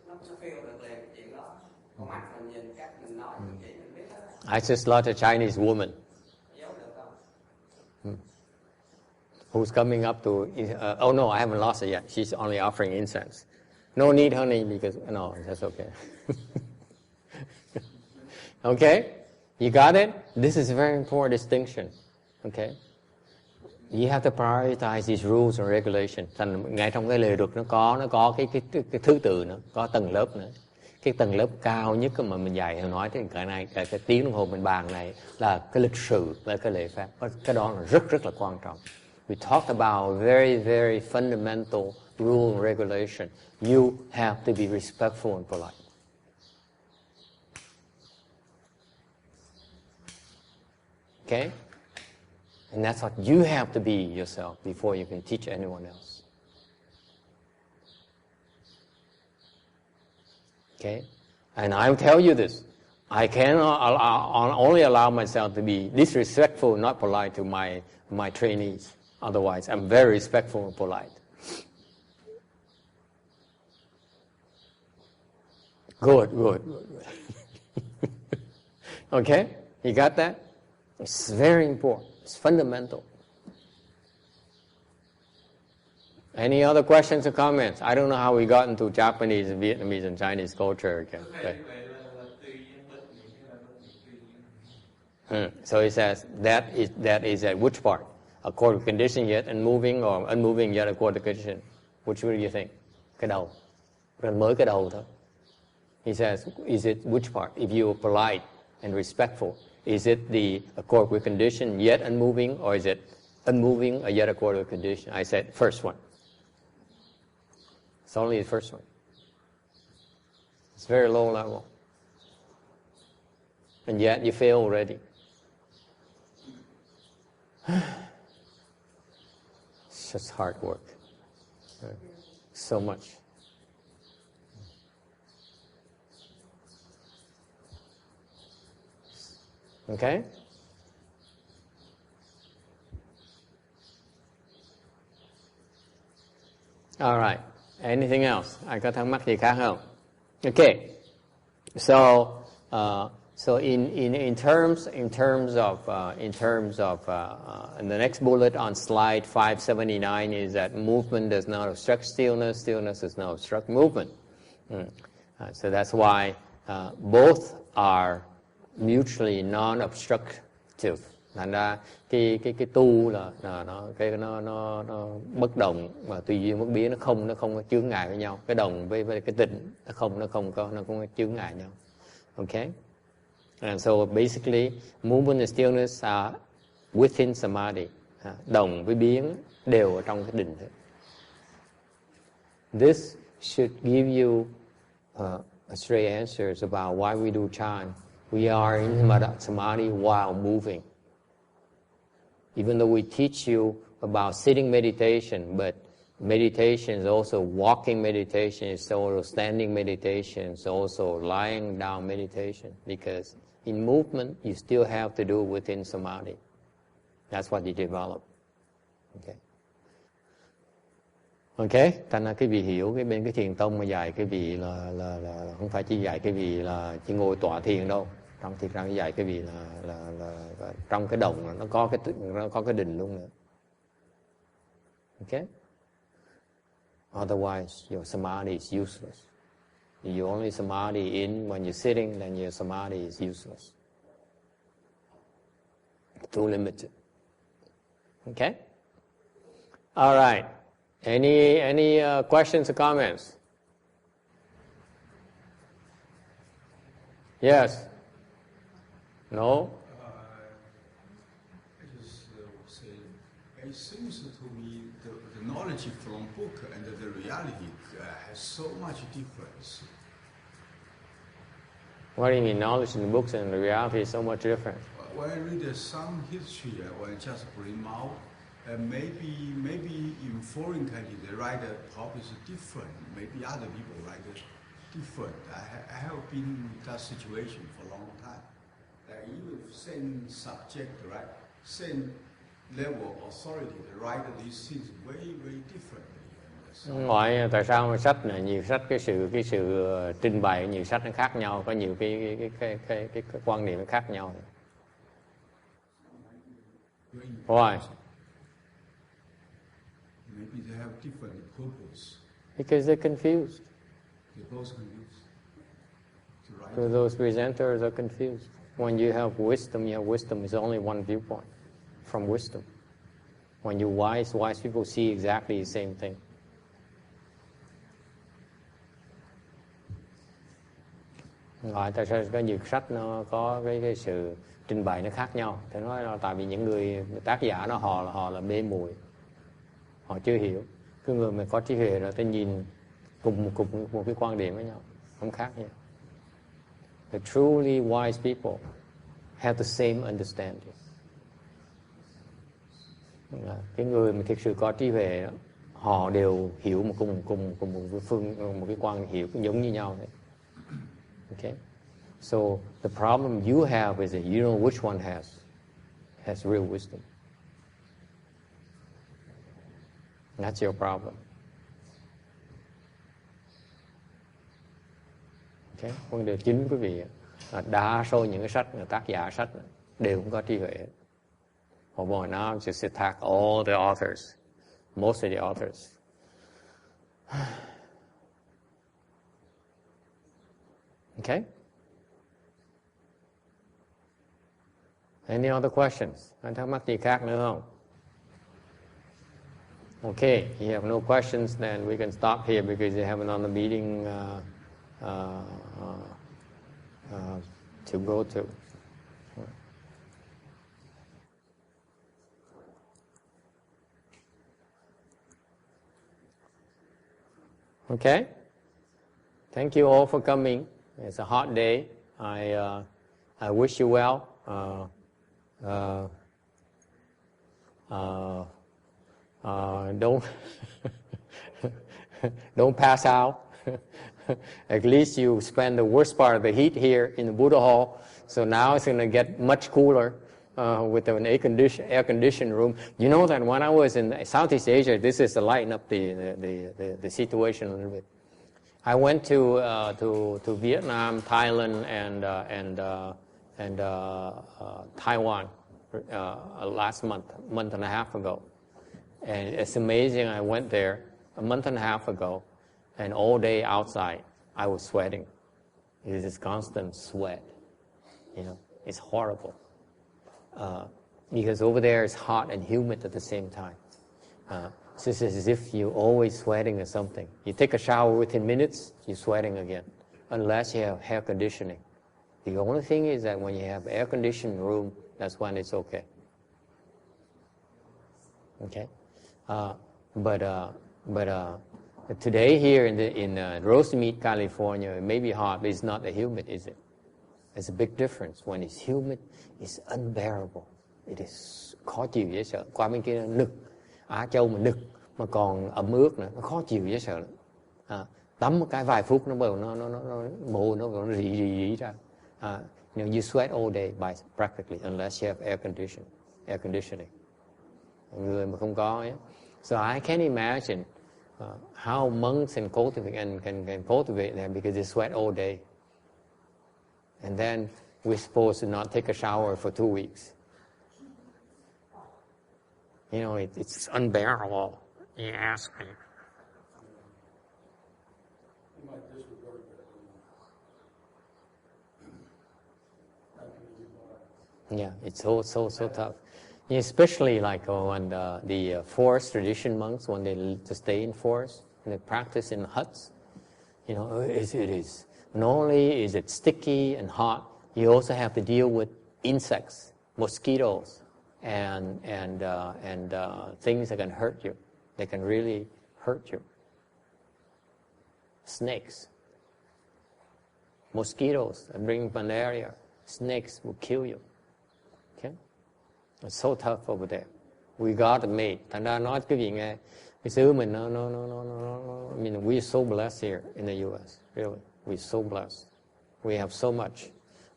nó feel được liền cái chuyện đó. Con mắt mình nhìn cách mình nói chỉ mình biết đó. I just lost a Chinese woman. Dốt được không? Who's coming up to, oh no, I haven't lost it yet. She's only offering incense. No need, honey, because, no, that's okay. Okay? You got it? This is a very important distinction. Okay? You have to prioritize these rules and regulations. Thành ngay trong cái lề luật nó có cái thứ tự nữa, có tầng lớp nữa. Cái tầng lớp cao nhất mà mình dạy nói tới cái tiếng đồng hồ mình bàn này là cái lịch sự, là cái lễ phép. Cái đó là rất là quan trọng. We talked about very, very fundamental rule and regulation. You have to be respectful and polite. Okay? And that's what you have to be yourself before you can teach anyone else. Okay? And I'll tell you this. I cannot only allow myself to be disrespectful, not polite to my trainees. Otherwise, I'm very respectful and polite. Good. Okay? You got that? It's very important. It's fundamental. Any other questions or comments? I don't know how we got into Japanese and Vietnamese and Chinese culture again. So he says, that is at which part? According to condition yet unmoving or unmoving yet according to condition? Which one do you think? Cái đầu. Rồi mới cái đầu thôi. He says, is it which part? If you are polite and respectful, is it the accord with condition yet unmoving, or is it unmoving or yet according with condition? I said first one. It's only the first one. It's very low level. And yet you fail already. It's just hard work. So much. Okay? All right. Anything else? Ai có thắc mắc gì khác không? Okay. So in terms of and the next bullet on slide 579 is that movement does not obstruct stillness, stillness does not obstruct movement. So that's why both are mutually non-obstructive. Thành ra cái tu là nó bất động mà tùy duyên bất biến, nó không có chướng ngại với nhau. Cái đồng với cái tịnh nó không có chướng ngại nhau. Okay? And so basically movement and stillness are within samadhi. Đồng với biến đều ở trong cái định thôi. This should give you straight answers about why we do chant. We are in samadhi while moving. Even though we teach you about sitting meditation, but meditation is also walking meditation, it's also standing meditation, it's also lying down meditation, because in movement you still have to do it within samadhi. That's what you develop. Okay, thành ra cái vị hiểu cái bên cái thiền tông mà dạy cái vị là không phải chỉ dạy cái vị là chỉ ngồi tọa thiền đâu. Trong thiền ra dạy cái vị là trong cái đồng nó có cái định luôn nữa. Okay? Otherwise your samadhi is useless. If you only samadhi in when you're sitting, then your samadhi is useless. Too limited. Okay? All right. Any questions or comments? Yes. No? I just say, it seems to me the knowledge from book and the reality has so much difference. What do you mean, knowledge in the books and the reality is so much different? When I read some history, when I just bring out, maybe in foreign countries they write topics different. Maybe other people write it different. I have been in that situation for a long time. Even same subject, right? Same level of authority, they write these things very, very differently. Ngoại tại sao mà sách này nhiều sách cái sự trình bày nhiều sách nó khác nhau, có nhiều cái quan niệm nó khác nhau. Why? Maybe they have different purpose. Because they're confused. They're both confused. So those presenters are confused. When you have wisdom is only one viewpoint from wisdom. When you're wise people see exactly the same thing. Tại sao có nhiều sách nó có cái sự trình bày nó khác nhau? Thì nói là tại vì những người tác giả nó họ là mê muội, họ chưa hiểu. Cái người mà có trí huệ rồi ta nhìn cùng một cái quan điểm với nhau, không khác nhau. The truly wise people have the same understanding. Cái người mà thực sự có trí huệ đó, họ đều hiểu cùng một cái quan hiểu giống như nhau đấy. Okay? So the problem you have is that you know which one has real wisdom. That's your problem. Okay? Vấn đề chính quý vị là đa số những cái sách, tác giả sách đều không có trí huệ. Or boy, now I'm just attack all the authors, most of the authors. Okay? Any other questions? Anh thắc mắc gì khác nữa không? Okay, you have no questions, then we can stop here because you have another meeting to go to. Okay? Thank you all for coming. It's a hot day. I wish you well. Don't pass out. At least you spend the worst part of the heat here in the Buddha Hall. So now it's going to get much cooler. with an air conditioned room. You know that when I was in Southeast Asia, this is to lighten up the situation a little bit. I went to Vietnam, Thailand, and Taiwan last month and a half ago, and it's amazing. I went there a month and a half ago, and all day outside, I was sweating. It is this constant sweat. You know, it's horrible. Because over there it's hot and humid at the same time. So it's as if you're always sweating or something. You take a shower within minutes, you're sweating again, unless you have air conditioning. The only thing is that when you have air conditioned room, that's when it's okay. Okay, but today here in Rosemead, California, it may be hot, but it's not that humid, is it? There's a big difference. When it's humid, it's unbearable. It is khó chịu dễ sợ. Qua bên kia nực, Á Châu mà nực, mà còn ẩm ướt nữa, nó khó chịu dễ sợ. Tắm một cái vài phút nó mồ nó rỉ ra. You know, you sweat all day practically unless you have air conditioning. Người mà không có ấy. So I can't imagine how monks can cultivate them because they sweat all day. And then we're supposed to not take a shower for 2 weeks. You know, it's unbearable. You ask me. You might disregard that. Yeah, it's so tough. Especially like when the forest tradition monks, when they stay in forest and they practice in huts. You know, it is. Not only is it sticky and hot, you also have to deal with insects, mosquitoes, and things that can hurt you. They can really hurt you. Snakes, mosquitoes that bring malaria. Snakes will kill you. Okay, it's so tough over there. We got it made. Thành ra nói cái gì nghe, cái xứ mình nó. I mean, we're so blessed here in the U.S. Really. We're so blessed. We have so much.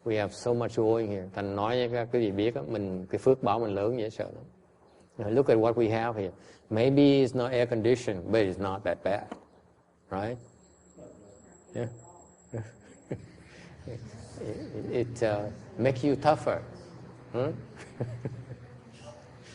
We have so much going here. Thành nói với các quý vị biết, mình cái phước báo mình lớn dễ sợ lắm. Look at what we have here. Maybe it's not air conditioned, but it's not that bad, right? Yeah. It makes you tougher.